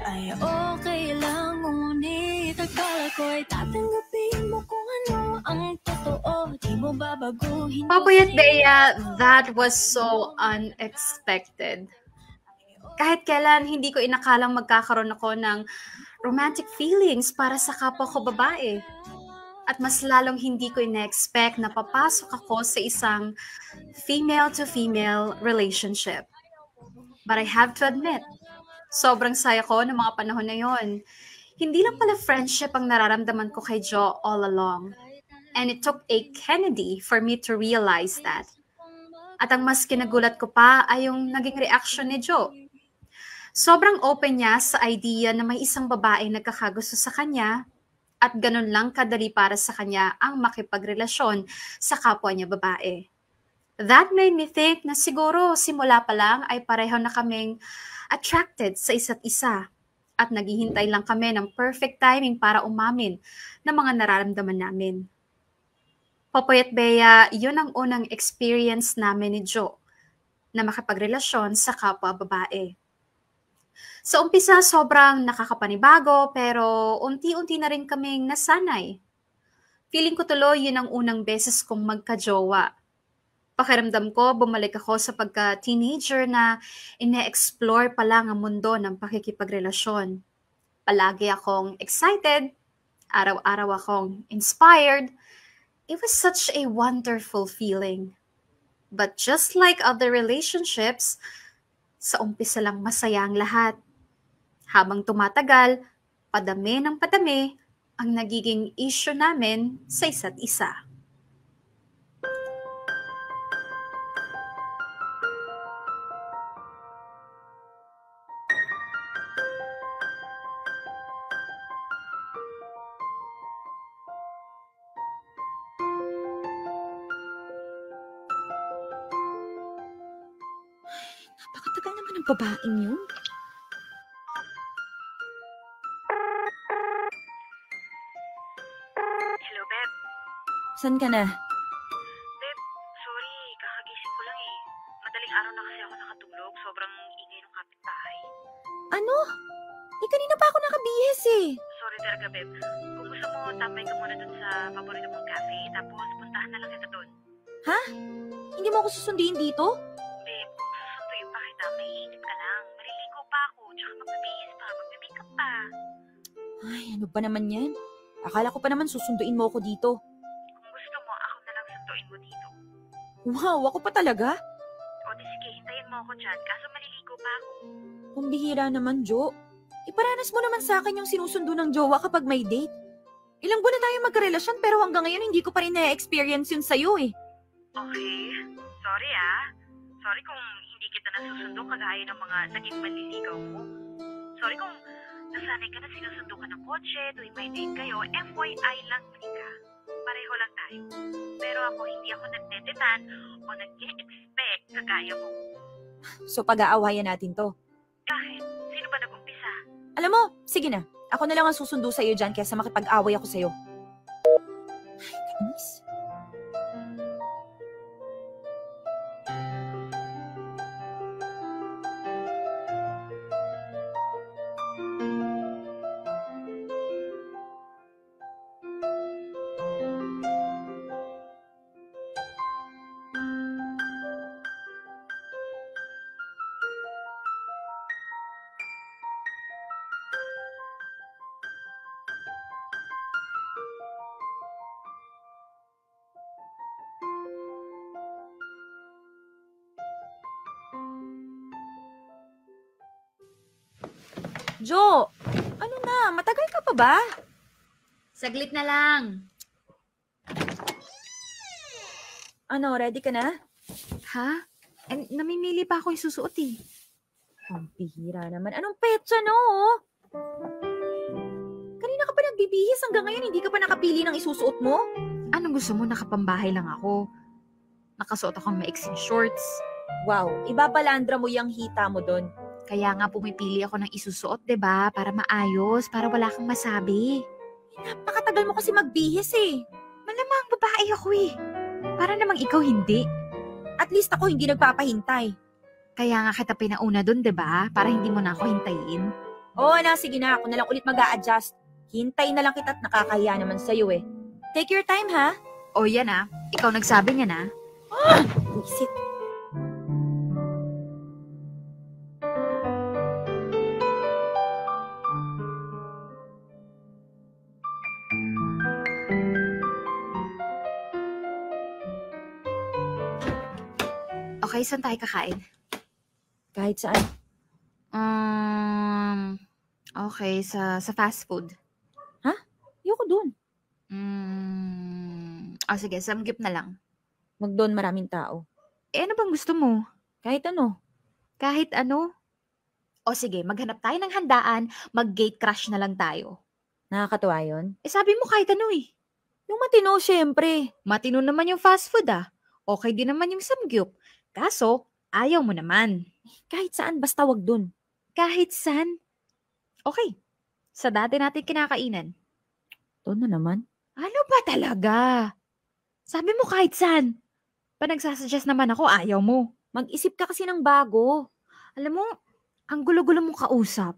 ay okay lang. Ngunit akala ko ay tatanggapin mo kung ano ang totoo. Di mo babaguhin. Papayat Bea, that was so unexpected. Kahit kailan, hindi ko inakalang magkakaroon ako ng romantic feelings para sa kapwa ko babae. At mas lalong hindi ko ina-expect na papasok ako sa isang female-to-female relationship. But I have to admit, sobrang saya ko ng mga panahon na yon. Hindi lang pala friendship ang nararamdaman ko kay Joe all along. And it took a Kennedy for me to realize that. At ang mas kinagulat ko pa ay yung naging reaction ni Joe. Sobrang open niya sa idea na may isang babae nagkakagusto sa kanya at ganun lang kadali para sa kanya ang makipagrelasyon sa kapwa niya babae. That made me think na siguro simula pa lang ay pareho na kaming attracted sa isa't isa at naghihintay lang kami ng perfect timing para umamin ng mga nararamdaman namin. Popoy at Bea, yun ang unang experience namin ni Joe na makipagrelasyon sa kapwa babae. Sa umpisa, sobrang nakakapanibago pero unti-unti na rin kaming nasanay. Feeling ko tuloy yun ang unang beses kong magka-jowa. Pakiramdam ko, bumalik ako sa pagka-teenager na ine-explore pa lang ang mundo ng pakikipagrelasyon. Palagi akong excited, araw-araw akong inspired. It was such a wonderful feeling. But just like other relationships, sa umpisa lang masaya ang lahat. Habang tumatagal, padami ng padami ang nagiging issue namin sa isa't isa. Napakatagal naman ng babaeng yun. Hello, Beb. San ka na? Beb, sorry. Kakagising ko lang eh. Madaling araw na kasi ako nakatulog. Sobrang ingay ng kapitbahay. Ano? Kanina pa ako nakabihis eh. Sorry talaga, Beb. Kung gusto mo, tambay ka muna dun sa paborito mong cafe. Tapos, puntahan na lang kita dun. Ha? Hindi mo ako susunduin dito? Beb, kung susunduin pa kita, may inip ka lang. Maliligo pa ako. Tsaka magbibihis pa. Magbibigap pa. Ay, ano ba naman yan? Akala ko pa naman susunduin mo ako dito. Kung gusto mo, ako na lang sunduin mo dito. Wow, ako pa talaga? O di sige, hintayin mo ako dyan. Kaso maliligo pa ako. Kung bihira naman, Jo. Iparanas mo naman sa akin yung sinusundo ng jowa kapag may date. Ilang buwan na tayo magkarelasyon pero hanggang ngayon hindi ko pa rin na-experience yun sa'yo eh. Okay. Sorry ah. Sorry kung hindi kita nasusundo kagaya ng mga naging manliligaw mo. Sorry kung nasanay ka na sinusundo ka ng kotse tuwing may date kayo. FYI lang, Monica. Pareho lang tayo. Pero ako hindi ako nagdedeman o nag-expect kagaya mo. So pag-aawayan natin to. Bakit? Sino ba nag-umpisa? Alam mo, sige na. Ako na lang ang susundo sa'yo dyan kaysa makipag-away ako sa'yo. Ay, kainis. Jo, ano na? Matagal ka pa ba? Saglit na lang. Ano, ready ka na? Ha? Namimili pa ako yung susuot eh. Ang bihira naman. Anong petsa, no? Kanina ka pa nagbibihis hanggang ngayon hindi ka pa nakapili ng isusuot mo? Anong gusto mo? Nakapambahay lang ako. Nakasuot akong maiksing shorts. Wow, ibabalandra mo yung hita mo doon. Kaya nga pumipili ako ng isusuot, 'di ba? Para maayos, para wala kang masabi. Napakatagal mo kasi magbihis eh. Malamang babae ako eh. Para namang ikaw hindi. At least ako hindi nagpapahintay. Kaya nga kita pinauna doon, 'di ba? Para hindi mo na ako hintayin. Oo na, sige na. Ako na lang ulit mag-a-adjust. Hintay na lang kita at nakakahiya naman sa'yo eh. Take your time, ha? O yan ah. Ikaw nagsabi niya na. Visit. Okay, saan tayo kakain? Kahit saan. Okay, sa fast food. Ha? Ayoko dun. Sige, samgyup na lang. Wag doon maraming tao. Ano bang gusto mo? Kahit ano. Kahit ano? O sige, maghanap tayo ng handaan, mag-gate crash na lang tayo. Nakakatuwa yun? Sabi mo kahit ano eh. Yung matino, syempre. Matino naman yung fast food ah. Okay din naman yung samgyup. Kaso, ayaw mo naman. Kahit saan, basta wag dun. Kahit saan? Okay. Sa dati natin kinakainan. Doon na naman. Ano ba talaga? Sabi mo kahit saan. Pa nagsasuggest naman ako, ayaw mo. Mag-isip ka kasi ng bago. Alam mo, ang gulo-gulo mong kausap.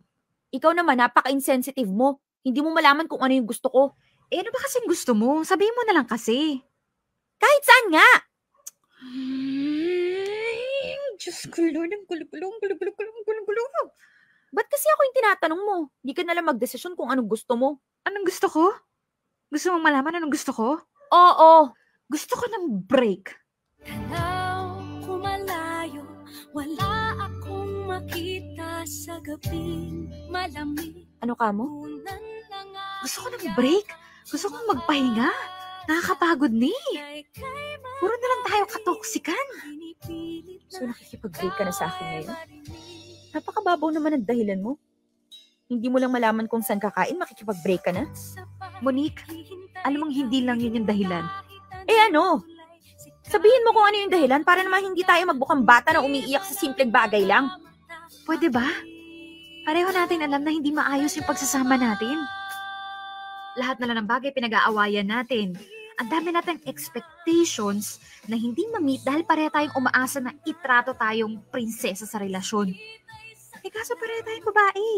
Ikaw naman, napaka-insensitive mo. Hindi mo malaman kung ano yung gusto ko. Ano ba kasing gusto mo? Sabihin mo na lang kasi. Kahit saan nga! Diyos ko, Lord, ang gulo-gulo. Ba't kasi ako yung tinatanong mo? Hindi ka nalang magdesisyon kung anong gusto mo. Anong gusto ko? Gusto mong malaman anong gusto ko? Oo. Gusto ko ng break. Tanaw ko malayo, wala akong makita sa gabing malamig. Ano ka mo? Gusto ko ng break. Gusto kong magpahinga. Nakakapagod ni. Puro na lang tayo katoksikan. So nakikipag-break ka na sa akin ngayon? Napakababaw naman ang dahilan mo. Hindi mo lang malaman kung saan kakain, makikipag-break ka na? Monique, alam mong hindi lang yun yung dahilan. Ano? Sabihin mo kung ano yung dahilan para naman hindi tayo magbukang bata na umiiyak sa simpleng bagay lang. Pwede ba? Pareho natin alam na hindi maayos yung pagsasama natin. Lahat na lang ng bagay pinag-aawayan natin. Ang dami nating expectations na hindi ma-meet dahil pareho tayong umaasa na itrato tayong prinsesa sa relasyon. Kaso pareho tayong babae.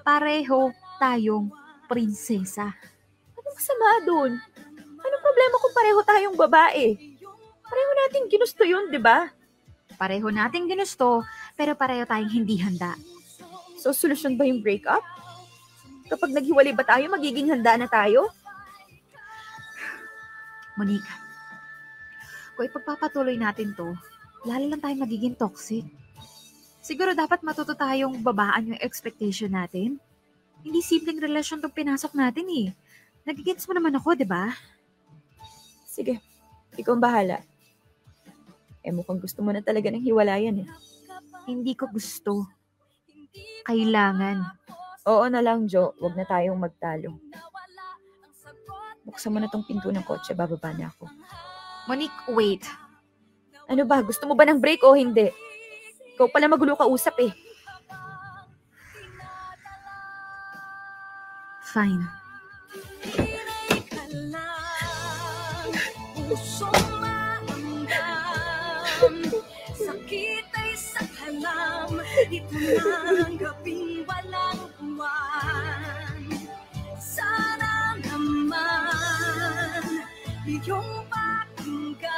Pareho tayong prinsesa. Ano masama doon? Anong problema kung pareho tayong babae? Pareho natin ginusto yun, di ba? Pareho natin ginusto, pero pareho tayong hindi handa. So, solusyon ba yung breakup? Kapag naghiwalay ba tayo, magiging handa na tayo? Monique, kung ipagpapatuloy natin to, lalo lang tayo magiging toxic. Siguro dapat matuto tayong babaan yung expectation natin. Hindi simpleng relasyon tong pinasok natin eh. Nagigets mo naman ako, di ba? Sige, ikaw ang bahala. Mukhang gusto mo na talaga ng hiwalayan eh. Hindi ko gusto. Kailangan. Oo na lang, Jo. Huwag na tayong magtalo. Buksan mo na tong pinto ng kotse, bababa na ako. Monique, wait. Ano ba, gusto mo ba ng break o hindi? Ikaw pala magulo ka usap eh. Fine. Sakit ay sa kalam, ito ng gabing walang buwan. Sana naman iyong pakinggan,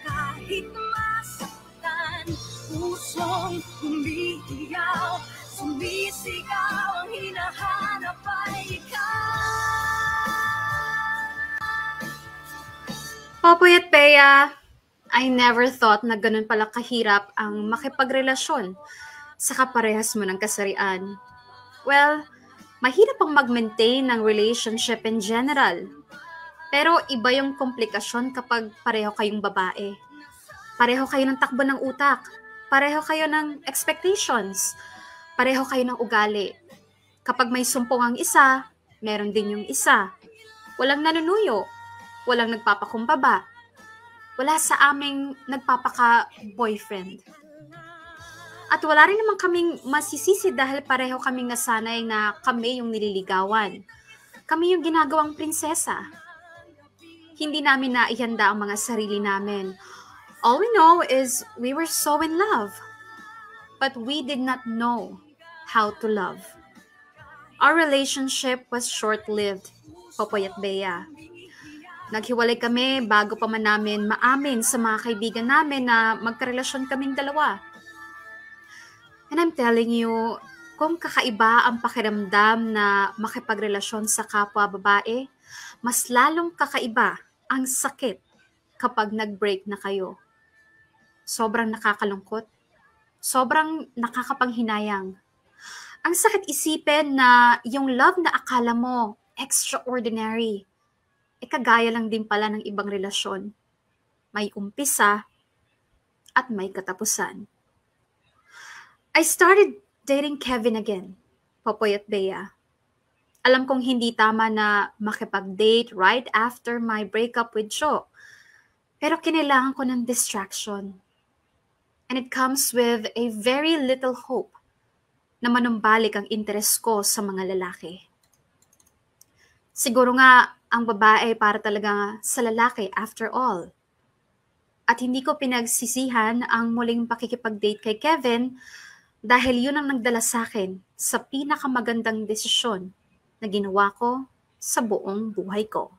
kahit masaktan, pusong umiiyaw, sumisigaw, ang hinahanap ay ikaw. Popoy at Bea, I never thought na ganun pala kahirap ang makipagrelasyon sa kaparehas mo ng kasarian. Well, mahirap ang mag-maintain ng relationship in general. Pero iba yung komplikasyon kapag pareho kayong babae. Pareho kayo ng takbo ng utak. Pareho kayo ng expectations. Pareho kayo ng ugali. Kapag may sumpong ang isa, meron din yung isa. Walang nanunuyo. Walang nagpapakumbaba. Wala sa aming nagpapaka-boyfriend. At wala rin naman kaming masisisi dahil pareho kaming nasanay na kami yung nililigawan. Kami yung ginagawang prinsesa. Hindi namin naihanda ang mga sarili namin. All we know is we were so in love. But we did not know how to love. Our relationship was short-lived, Popoy at Bea. Naghiwalay kami bago pa man namin maamin sa mga kaibigan namin na magkarelasyon kaming dalawa. And I'm telling you, kung kakaiba ang pakiramdam na makipagrelasyon sa kapwa babae, mas lalong kakaiba ang sakit kapag nag-break na kayo. Sobrang nakakalungkot. Sobrang nakakapanghinayang. Ang sakit isipin na yung love na akala mo extraordinary, kagaya lang din pala ng ibang relasyon. May umpisa at may katapusan. I started dating Kevin again, Popoy at Bea. Alam kong hindi tama na makipag-date right after my breakup with Jo. Pero kinailangan ko ng distraction. And it comes with a very little hope na manumbalik ang interes ko sa mga lalaki. Siguro nga, ang babae para talaga sa lalaki after all. At hindi ko pinagsisihan ang muling pakikipag-date kay Kevin dahil yun ang nagdala sa akin sa pinakamagandang desisyon na ginawa ko sa buong buhay ko.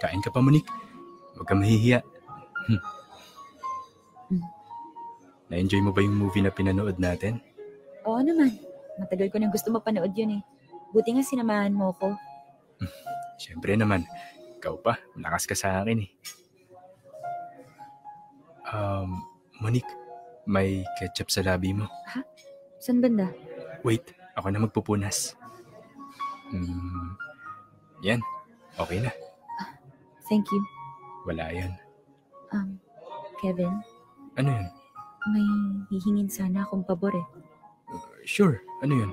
Kain ka pa, Monique. Huwag ka mahihiya. Na-enjoy mo ba yung movie na pinanood natin? Oo naman. Matagal ko nang gusto mapanood yun eh. Buti nga sinamahan mo ko. Siyempre naman. Ikaw pa. Malakas ka sa akin eh. Monique, may ketchup sa labi mo. Ha? Saan banda? Wait, ako na magpupunas. Yan, okay na. Thank you. Wala yan. Kevin? Ano yun? May hihingin sana akong pabor eh. Sure, ano yun?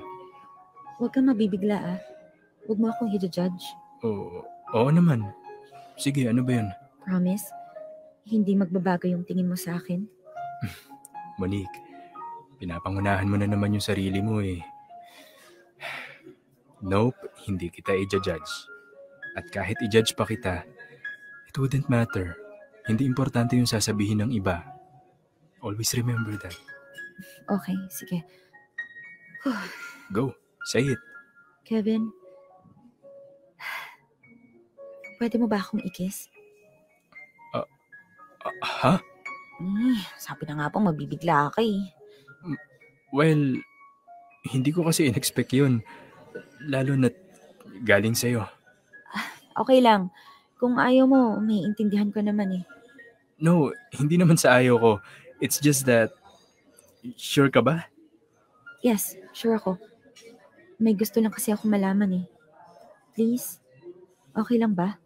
Huwag kang mabibigla ah. Huwag mo akong i-judge. Oo naman. Sige, ano ba yun? Promise? Hindi magbabago yung tingin mo sa akin? Monique, pinapangunahan mo na naman yung sarili mo eh. Nope, hindi kita i-judge. At kahit i-judge pa kita, it wouldn't matter. Hindi importante yung sasabihin ng iba. Always remember that. Okay, sige. Go, say it. Kevin, pwede mo ba akong i-kiss? Ha? Sabi na nga pong mabibigla ka eh. Well, hindi ko kasi in-expect yun. Lalo na't galing sa'yo. Okay lang. Kung ayaw mo, may intindihan ko naman eh. No, hindi naman sa ayaw ko. It's just that, sure ka ba? Yes. Sure ako. May gusto lang kasi ako malaman eh. Please, okay lang ba?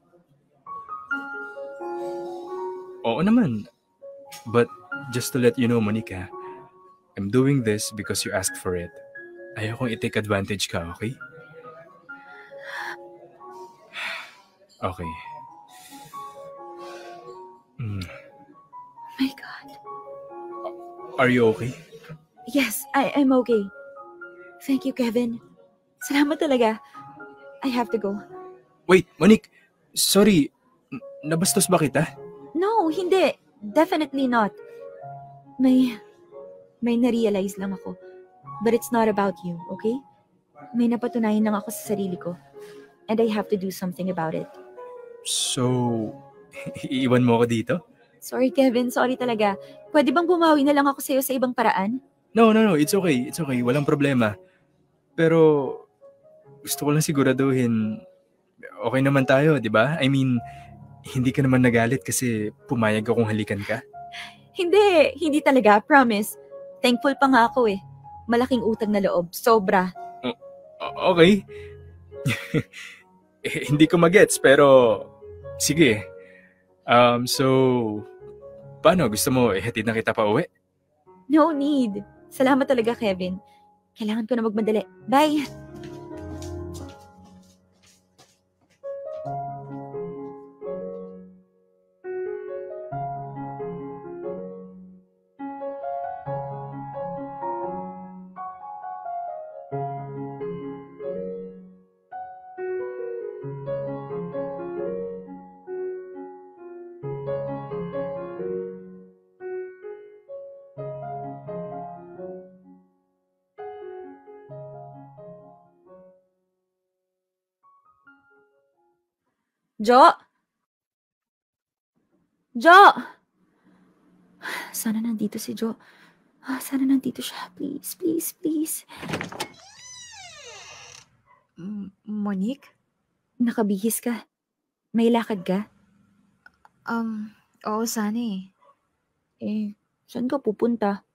Oo naman. But just to let you know, Monica, I'm doing this because you asked for it. Ayokong i-take advantage ka, okay? Okay. My God. Are you okay? Yes, I'm okay. Thank you, Kevin. Salamat talaga. I have to go. Wait, Monique. Sorry. Nabastos ba kita? No, hindi. Definitely not. May na-realize lang ako. But it's not about you, okay? May napatunayan lang ako sa sarili ko. And I have to do something about it. So, iiwan mo ako dito? Sorry, Kevin. Sorry talaga. Pwede bang bumawi na lang ako sa'yo sa ibang paraan? No. It's okay. It's okay. Walang problema. Pero, gusto ko lang siguraduhin, okay naman tayo, di ba? I mean, hindi ka naman nagalit kasi pumayag akong halikan ka? Hindi talaga. Promise. Thankful pa nga ako eh. Malaking utang na loob. Sobra. Okay. Hindi ko magets, pero sige. So, paano? Gusto mo ihatid na kita pa uwi? No need. Salamat talaga, Kevin. Kailangan ko na magmadali. Bye! Jo! Sana nandito si Jo. Sana nandito siya. Please. Monique? Nakabihis ka. May lakad ka? Oo, sana eh. Saan ka pupunta?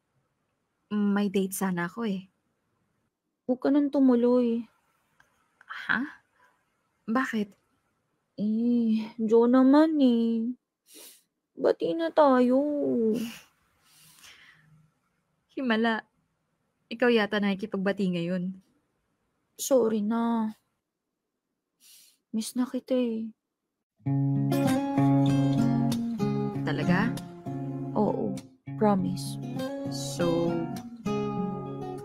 May date sana ako eh. Huwag ka nang tumuloy. Ha? Bakit? Jo naman eh. Bati na tayo. Himala. Ikaw yata nakikipagbati ngayon. Sorry na. Miss na kita eh. Talaga? Oo. Promise. So,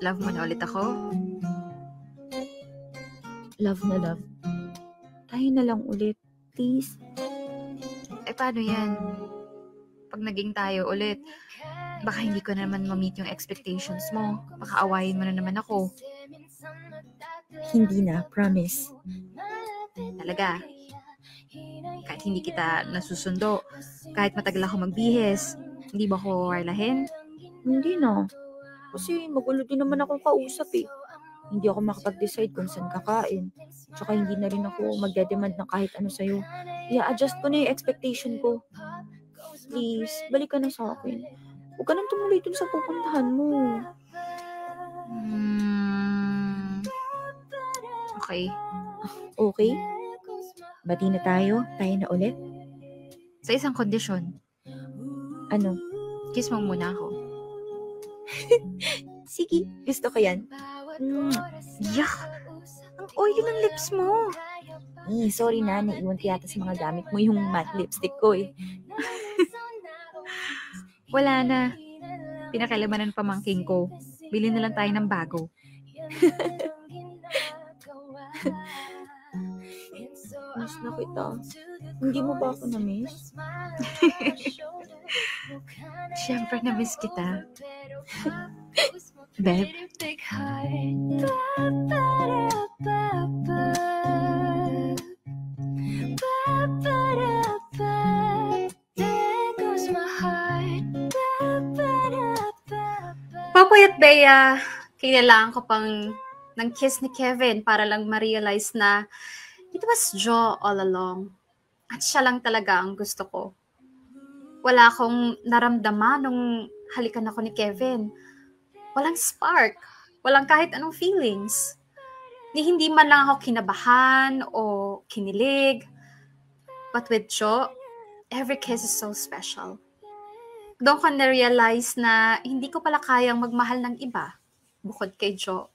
love mo na ulit ako? Love na love. Tayo na lang ulit. Please. Paano yan? Pag naging tayo ulit, baka hindi ko naman ma-meet yung expectations mo. Baka awayin mo na naman ako. Hindi na. Promise. Talaga? Kahit hindi kita nasusundo, kahit matagal ako magbihis, hindi ba ako warlahin? Hindi na. Kasi magulo din naman akong kausap eh. Hindi ako makapag-decide kung saan kakain. Tsaka hindi na rin ako magdedemand ng kahit ano sa'yo. I-adjust ko na yung expectation ko. Please, balik ka na sa akin. Huwag ka nang tumuloy dun sa pupuntahan mo. Okay. Okay? Bati na tayo? Tayo na ulit? Sa isang kondisyon. Ano? Kiss mo muna ako. Sige, gusto ko yan. Yuck! Ang oily ng lips mo. Sorry na, naiwan ko yata sa mga gamit mo yung matte lipstick ko eh. Wala na. Pinakailaman ng pamangking ko. Bili na lang tayo ng bago. Miss na kita. Hindi mo ba ako na-miss? Siyempre na-miss kita. Beb? Popoy at Bea, kailangan ko pang ng kiss ni Kevin para lang ma-realize na it was Jo all along. At siya lang talaga ang gusto ko. Wala akong naramdaman nung halikan ako ni Kevin. Walang spark. Walang kahit anong feelings. Ni hindi man lang ako kinabahan o kinilig. But with Jo, every kiss is so special. Doon ko na-realize na hindi ko pala kayang magmahal ng iba bukod kay Jo.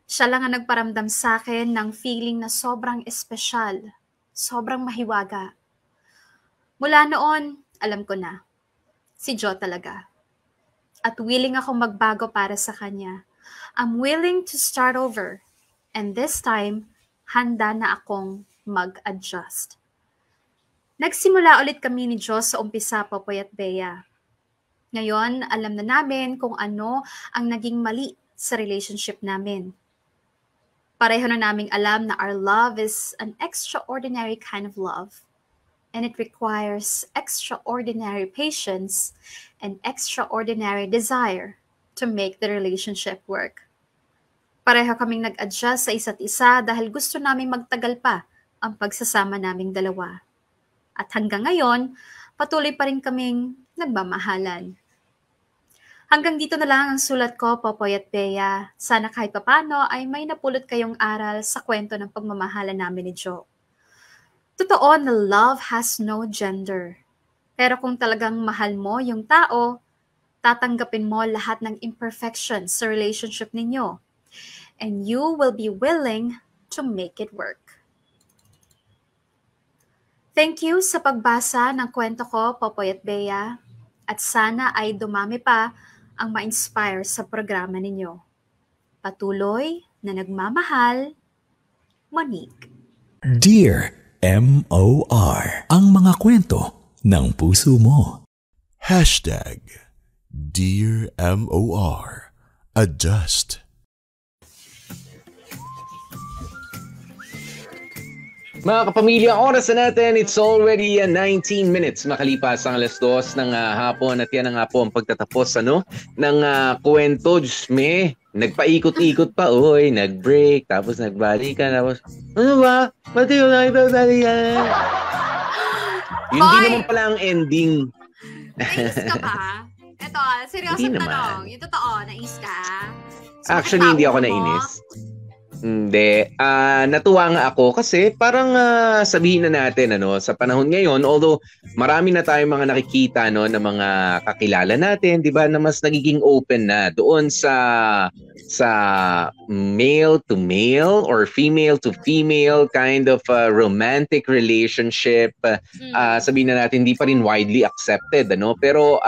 Siya lang ang nagparamdam sa akin ng feeling na sobrang espesyal, sobrang mahiwaga. Mula noon, alam ko na, si Jo talaga. At willing akong magbago para sa kanya. I'm willing to start over. And this time, handa na akong mag-adjust. Nagsimula ulit kami ni Jo sa umpisa, Popoy at Bea. Ngayon, alam na namin kung ano ang naging mali sa relationship namin. Pareho na naming alam na our love is an extraordinary kind of love. And it requires extraordinary patience and extraordinary desire to make the relationship work. Pareho kaming nag-adjust sa isa't isa dahil gusto naming magtagal pa ang pagsasama naming dalawa. At hanggang ngayon, patuloy pa rin kaming nagmamahalan. Hanggang dito na lang ang sulat ko, Popoy at Bea. Sana kahit papano ay may napulot kayong aral sa kwento ng pagmamahalan namin ni Jo. Totoo na love has no gender. Pero kung talagang mahal mo yung tao, tatanggapin mo lahat ng imperfections sa relationship ninyo. And you will be willing to make it work. Thank you sa pagbasa ng kwento ko, Popoy at Bea. At sana ay dumami pa ang ma-inspire sa programa ninyo. Patuloy na nagmamahal, Monique. Dear M.O.R. Ang mga kwento ng puso mo. Dear M.O.R. Adjust. Mga kapamilya, oras na natin, it's already 19 minutes makalipas ang 2:00 ng hapon at yan na nga po ang pagtatapos ng kwento. Diyos me, nagpaikot-ikot pa, nag-break, tapos nagbalikan, tapos, ano ba? Ba't yun na ito balikan? Yun din naman pala ang ending. Nais ka ba? Ito, seryosong tanong. Yung totoo, nais ka? So, actually, hindi ako nainis. Hindi. Natuwa nga ako kasi parang sabihin na natin sa panahon ngayon, although marami na tayong mga nakikita na mga kakilala natin, 'di ba, na mas nagiging open na doon sa male to male or female to female kind of romantic relationship. Sabihin na natin hindi pa rin widely accepted, pero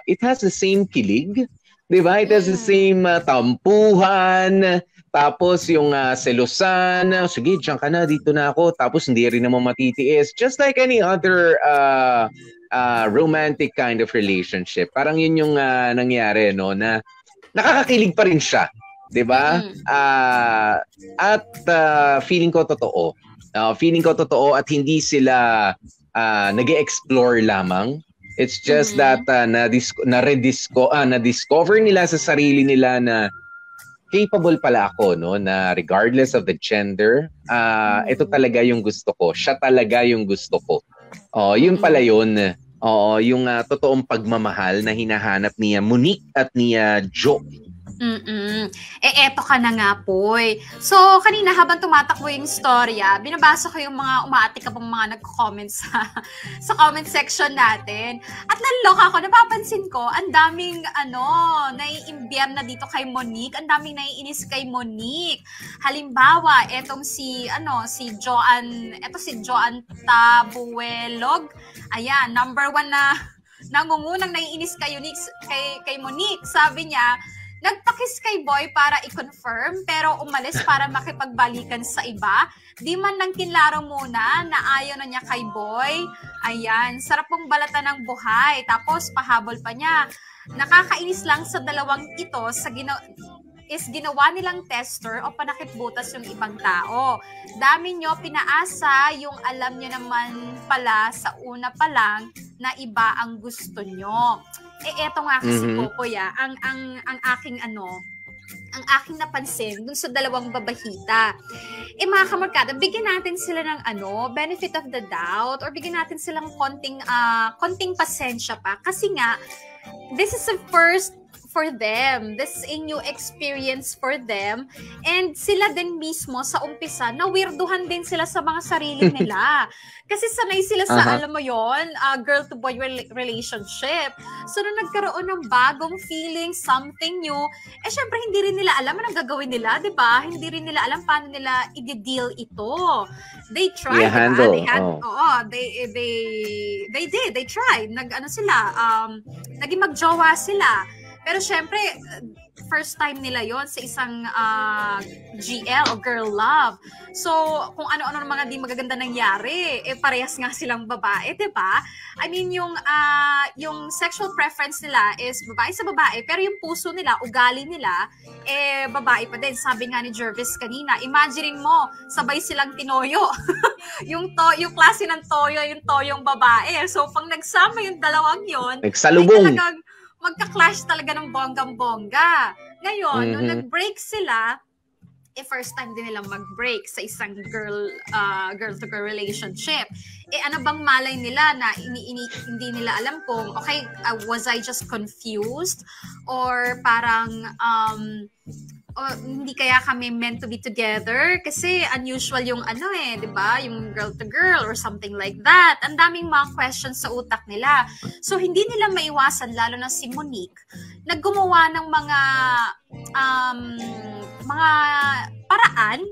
it has the same kilig, 'di ba? It has the same tampuhan. Tapos yung selusan, sige, diyan ka na, dito na ako. Tapos hindi rin naman matitiis. Just like any other romantic kind of relationship. Parang yun yung nangyari, na nakakakilig pa rin siya. 'Di ba? At feeling ko totoo. Feeling ko totoo at hindi sila nag-explore lamang. It's just that na-discover nila sa sarili nila na capable pala ako, na regardless of the gender, ito talaga yung gusto ko. Siya talaga yung gusto ko. Yun pala yun. Yung totoong pagmamahal na hinahanap niya Monique at niya Jo. Eto ka na nga, Poy. So, kanina habang tumatakbo yung storya, binabasa ko yung mga umaatik ka pang mga nag-comment sa comment section natin. At naloka ako, napapansin ko, ang daming, naiimbyer na dito kay Monique, ang daming naiinis kay Monique. Halimbawa, etong si Joan Tabuelog. Ayan, number 1 na nangungunang naiinis kay Monique. Sabi niya, nagpakis kay Boy para i-confirm pero umalis para makipagbalikan sa iba. Di man lang kinlaro muna na ayaw na niya kay Boy. Ayan, sarap pong balatan ng buhay. Tapos pahabol pa niya. Nakakainis lang sa dalawang ito ginawa nilang tester o panakitbutas yung ibang tao. Dami nyo pinaasa yung alam nyo naman pala sa una pa lang na iba ang gusto nyo. Eto nga kasi Popoy, ang aking napansin dun sa dalawang babahita. Mga kamarkada, bigyan natin sila ng benefit of the doubt or bigyan natin silang konting pasensya pa kasi nga this is the for them. This is a new experience for them. And sila din mismo sa umpisa, na-weirduhan din sila sa mga sarili nila. Kasi sanay sila sa, alam mo yon, girl-to-boy relationship. So, nung nagkaroon ng bagong feeling, something new, syempre, hindi rin nila alam anong gagawin nila, di ba? Hindi rin nila alam paano nila i-deal ito. They tried, handle. They did. They tried. Naging magjowa sila. Pero syempre, first time nila yon sa isang GL o girl love. So, kung ano-ano mga di magaganda nangyari, parehas nga silang babae, di ba? I mean, yung sexual preference nila is babae sa babae, pero yung puso nila, ugali nila, babae pa din. Sabi nga ni Jervis kanina, imagine mo, sabay silang tinoyo. yung klase ng toyo, yung toyong babae. So, pag nagsama yung dalawang yon, nagsalubong. Magka-clash talaga ng bonggang-bongga. Ngayon, nung nag-break sila, first time din nilang mag-break sa isang girl-to-girl relationship. Ano bang malay nila na hindi nila alam kung, okay, was I just confused? Or parang, hindi kaya kami meant to be together? Kasi unusual yung di ba? Yung girl to girl or something like that. Ang daming mga questions sa utak nila. So, hindi nila maiwasan, lalo na si Monique, na gumawa ng mga paraan,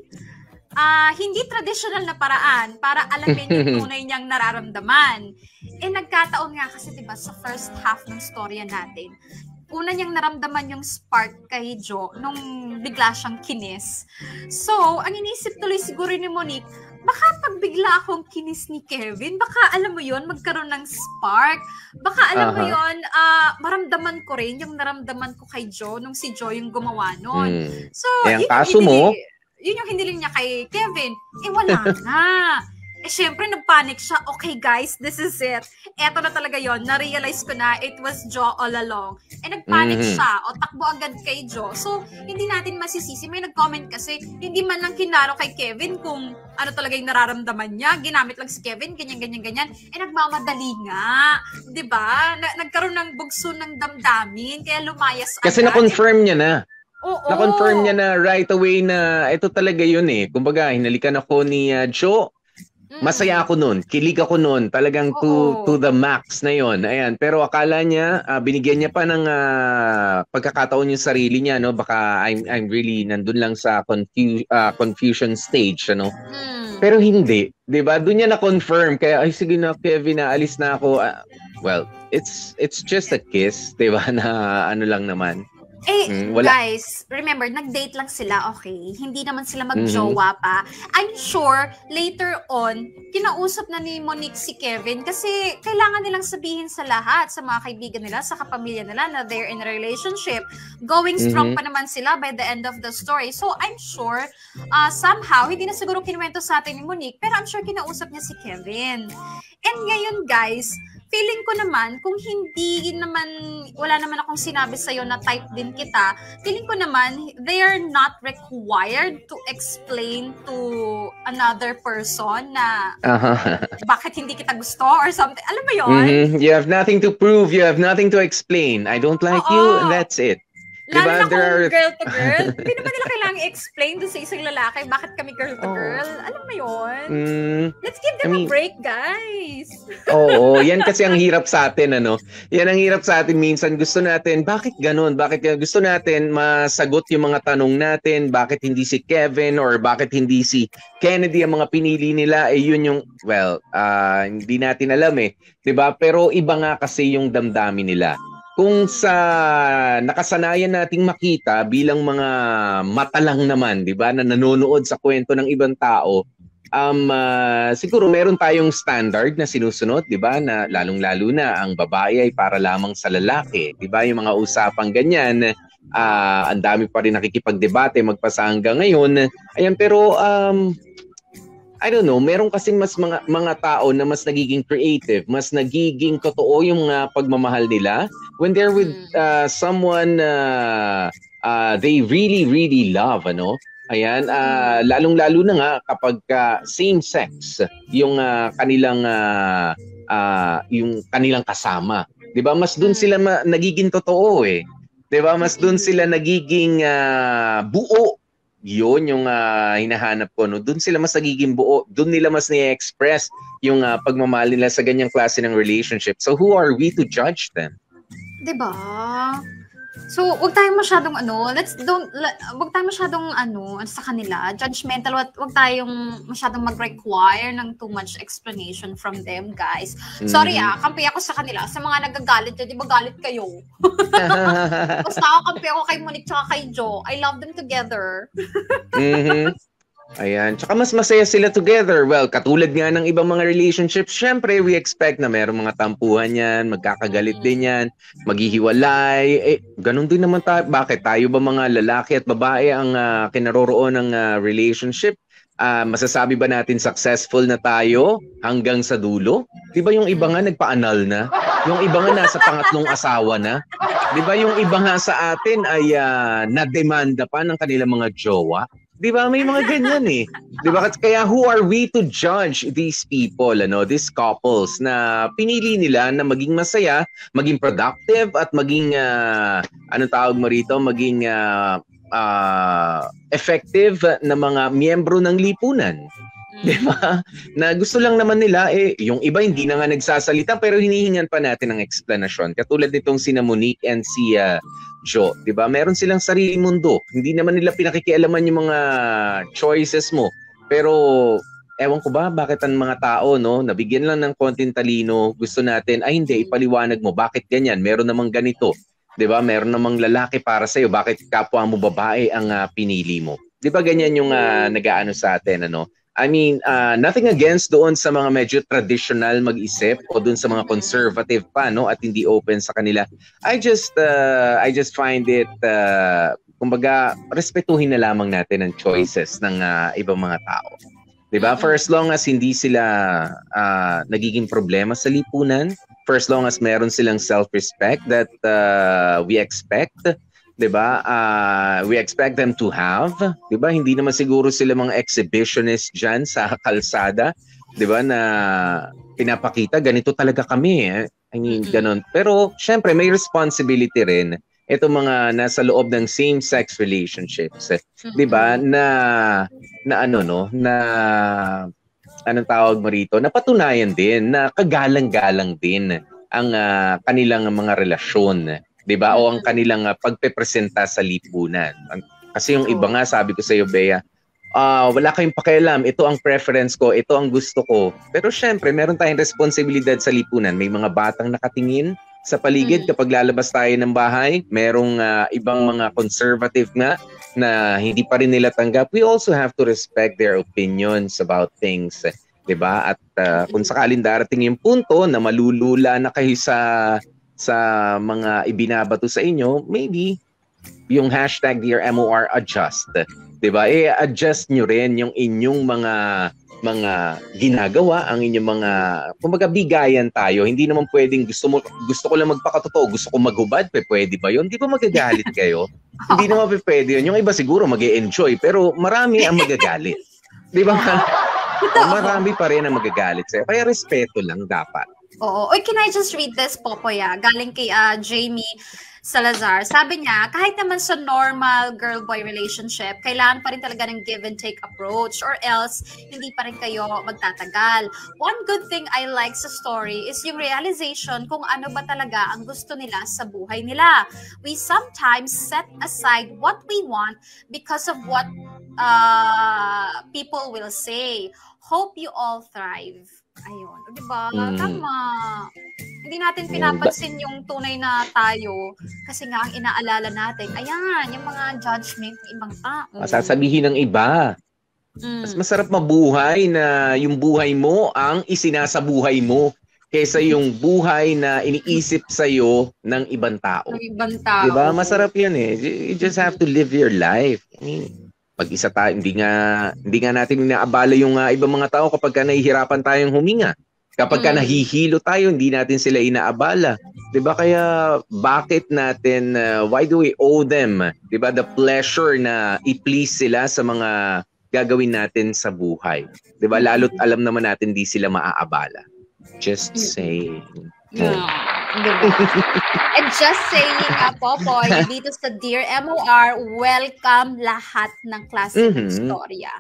hindi traditional na paraan para alamin yung tunay niyang nararamdaman. Nagkataon nga kasi, diba, sa first half ng storya natin, una niyang naramdaman yung spark kay Jo nung bigla siyang kinis. So, ang inisip tuloy siguro ni Monique, baka pag bigla akong kinis ni Kevin, baka alam mo yon, magkaroon ng spark. Baka alam mo yon, maramdaman ko rin yung naramdaman ko kay Jo nung si Jo yung gumawa nun. So, ang kaso mo, yun yung hiniling niya kay Kevin. Wala na. Syempre, nagpanic siya. Okay, guys, this is it. Eto na talaga yon. Na-realize ko na it was Jo all along. Nagpanic siya. O, takbo agad kay Jo. So, hindi natin masisisi. May nag-comment kasi, hindi man lang kinaro kay Kevin kung ano talaga yung nararamdaman niya. Ginamit lang si Kevin, ganyan. Nagmamadali nga. Diba? Nagkaroon ng bugso ng damdamin. Kaya lumayas agad. Kasi na-confirm niya na. Oo. Na-confirm niya na right away na ito talaga yun Kumbaga, hinalikan ako ni Jo. Masaya ako nun. Kilig ako nun. Talagang to the max na yon. Ayan. Pero akala niya, binigyan niya pa ng pagkakataon yung sarili niya. No? Baka I'm really nandun lang sa confusion stage. Ano? Pero hindi. Diba? Doon niya na-confirm. Kaya, ay sige na, Kevin, alis na ako. Well, it's just a kiss. Diba? Na ano lang naman. Guys, remember, nag-date lang sila, okay? Hindi naman sila mag-jowa pa. I'm sure, later on, kinausap na ni Monique si Kevin kasi kailangan nilang sabihin sa lahat, sa mga kaibigan nila, sa kapamilya nila na they're in a relationship. Going strong pa naman sila by the end of the story. So, I'm sure, somehow, hindi na siguro kinuwento sa atin ni Monique, pero I'm sure kinausap niya si Kevin. And ngayon, guys, feeling ko naman, kung hindi naman, wala naman akong sinabi sa'yo na type din kita, feeling ko naman, they are not required to explain to another person na bakit hindi kita gusto or something. Alam mo yun? You have nothing to prove, you have nothing to explain. I don't like you, and that's it. Lalo na kung girl to girl, hindi naman nila kailangan i-explain doon sa isang lalaki bakit kami girl to girl. Alam mo yun? Let's give them a break, guys. Oo, yan kasi ang hirap sa atin, ano? Yan ang hirap sa atin minsan. Gusto natin, bakit ganun? Bakit gusto natin masagot yung mga tanong natin? Bakit hindi si Kevin or bakit hindi si Kennedy ang mga pinili nila? Yun yung, well, hindi natin alam 'di ba? Pero iba nga kasi yung damdamin nila. Kung sa nakasanayan nating makita bilang mga mata lang naman, 'di ba, na nanonood sa kwento ng ibang tao, siguro meron tayong standard na sinusunod, 'di ba, na lalong-lalo na ang babae ay para lamang sa lalaki, 'di ba? Yung mga usapang ganyan, ang dami pa rin nakikipagdebate magpasa hanggang ngayon. Ayan, pero I don't know, meron kasing mas mga tao na mas nagiging creative, mas nagiging totoo yung pagmamahal nila when they're with someone they really, really love, ano? Ayan, lalong-lalo na nga kapag same sex yung kanilang kasama. 'Di ba? Mas doon sila nagiging totoo . 'Di ba? Mas doon sila nagiging buo. Yun yung hinahanap ko. No? Doon sila mas nagiging buo. Doon nila mas ni-express yung pagmamahal nila sa ganyang klase ng relationship. So who are we to judge them? Diba? So, wag tayong masyadong wag tayong masyadong sa kanila, judgmental, wag tayong masyadong mag-require ng too much explanation from them, guys. Sorry kampi ako sa kanila. Sa mga nagagalit, di ba galit kayo? Basta ako kampi ako kay Monique tsaka kay Joe. I love them together. Ayan. Tsaka mas masaya sila together. Well, katulad nga ng ibang mga relationships, syempre, we expect na merong mga tampuhan yan, magkakagalit din yan, maghihiwalay. Ganun din naman tayo. Bakit? Tayo ba mga lalaki at babae ang kinaroroon ng relationship? Masasabi ba natin successful na tayo hanggang sa dulo? Di ba yung iba nga nagpa-anal na? Yung iba nga nasa pangatlong asawa na? Di ba yung iba nga sa atin ay na-demanda pa ng kanilang mga jowa? Di ba? May mga ganyan eh. Di ba? Kaya who are we to judge these people, these couples na pinili nila na maging masaya, maging productive at maging, maging effective na mga miyembro ng lipunan. Di ba? Na gusto lang naman nila, yung iba hindi na nga nagsasalita pero hinihingan pa natin ng explanation. Katulad nitong sina Monique and si Joe, di ba? Meron silang sariling mundo. Hindi naman nila pinakikialaman yung mga choices mo. Pero ewan ko ba bakit ang mga tao, nabigyan lang ng konting talino, gusto natin, hindi, ipaliwanag mo, bakit ganyan? Meron namang ganito. Di ba? Meron namang lalaki para sa'yo. Bakit kapwa mo babae ang pinili mo? Di ba ganyan yung nag-aano sa atin, I mean, nothing against doon sa mga medyo traditional mag-isip o doon sa mga conservative pa, at hindi open sa kanila. I just find it, kumbaga, respetuhin na lamang natin ang choices ng ibang mga tao. Diba? For as long as hindi sila nagiging problema sa lipunan, for as long as meron silang self-respect that we expect, diba? We expect them to have, diba? Hindi naman siguro sila mga exhibitionist dyan sa kalsada, diba? Na pinapakita, ganito talaga kami. I mean, ganun. Pero, syempre, may responsibility rin itong mga nasa loob ng same-sex relationships. Diba? Anong tawag mo rito? Napatunayan din na kagalang-galang din ang kanilang mga relasyon. Diba? O ang kanilang pagpepresenta sa lipunan. Kasi yung iba nga, sabi ko sa iyo, Bea, wala kayong pakialam, ito ang preference ko, ito ang gusto ko. Pero syempre, meron tayong responsibilidad sa lipunan. May mga batang nakatingin sa paligid kapag lalabas tayo ng bahay. Merong ibang mga conservative nga na hindi pa rin nila tanggap. We also have to respect their opinions about things. Diba? At kung sakaling darating yung punto na malulula na kayo sa mga ibinabato sa inyo, maybe yung hashtag Dear MOR adjust. Diba? Adjust nyo rin yung inyong mga ginagawa, ang inyong mga, kumbaga bigayan tayo. Hindi naman pwedeng gusto ko lang magpakatotoo, gusto ko maghubad, pwede ba yun? Di ba magagalit kayo? Hindi naman pwede yun. Yung iba siguro mag-e-enjoy, pero marami ang magagalit. Di ba? Marami pa rin ang magagalit sa'yo. Kaya respeto lang dapat. Oo. Can I just read this, Popoya? Galing kay Jamie Salazar. Sabi niya, kahit naman sa normal girl-boy relationship, kailangan pa rin talaga ng give and take approach or else hindi pa rin kayo magtatagal. One good thing I like sa story is yung realization kung ano ba talaga ang gusto nila sa buhay nila. We sometimes set aside what we want because of what people will say. Hope you all thrive. Ayun. Diba? Tama. Hindi natin pinapansin yung tunay na tayo kasi nga ang inaalala natin, ayan, yung mga judgment ng ibang tao. Sasabihin ng iba. Mas masarap mabuhay na yung buhay mo ang isinasabuhay mo kaysa yung buhay na iniisip sa'yo ng ibang tao. Ng ibang tao. Diba? Masarap yan eh. You just have to live your life. I mean, pag-isa tayo, hindi nga natin inaabala yung ibang mga tao kapag nahihirapan tayong huminga. Kapag nahihilo tayo, hindi natin sila inaabala. 'Di ba? Kaya bakit natin why do we owe them, 'di ba, the pleasure na i-please sila sa mga gagawin natin sa buhay? 'Di ba? Lalo't alam naman natin di sila maaabala. Just saying. Yeah. Diba? And just saying nga, Popoy, dito sa Dear MOR, welcome lahat ng klase ng storya.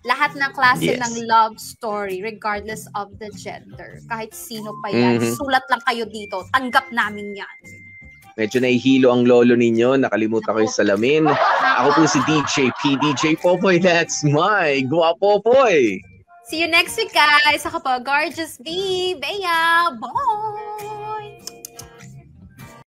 Lahat ng klase ng love story, regardless of the gender. Kahit sino pa yan, sulat lang kayo dito. Tanggap namin yan. Medyo nahihilo ang lolo ninyo. Nakalimutan ko yung salamin. Ako po si DJ P. DJ Popoy. That's my Guapopoy. See you next week, guys. Ako po, Gorgeous B. Bea. Bye!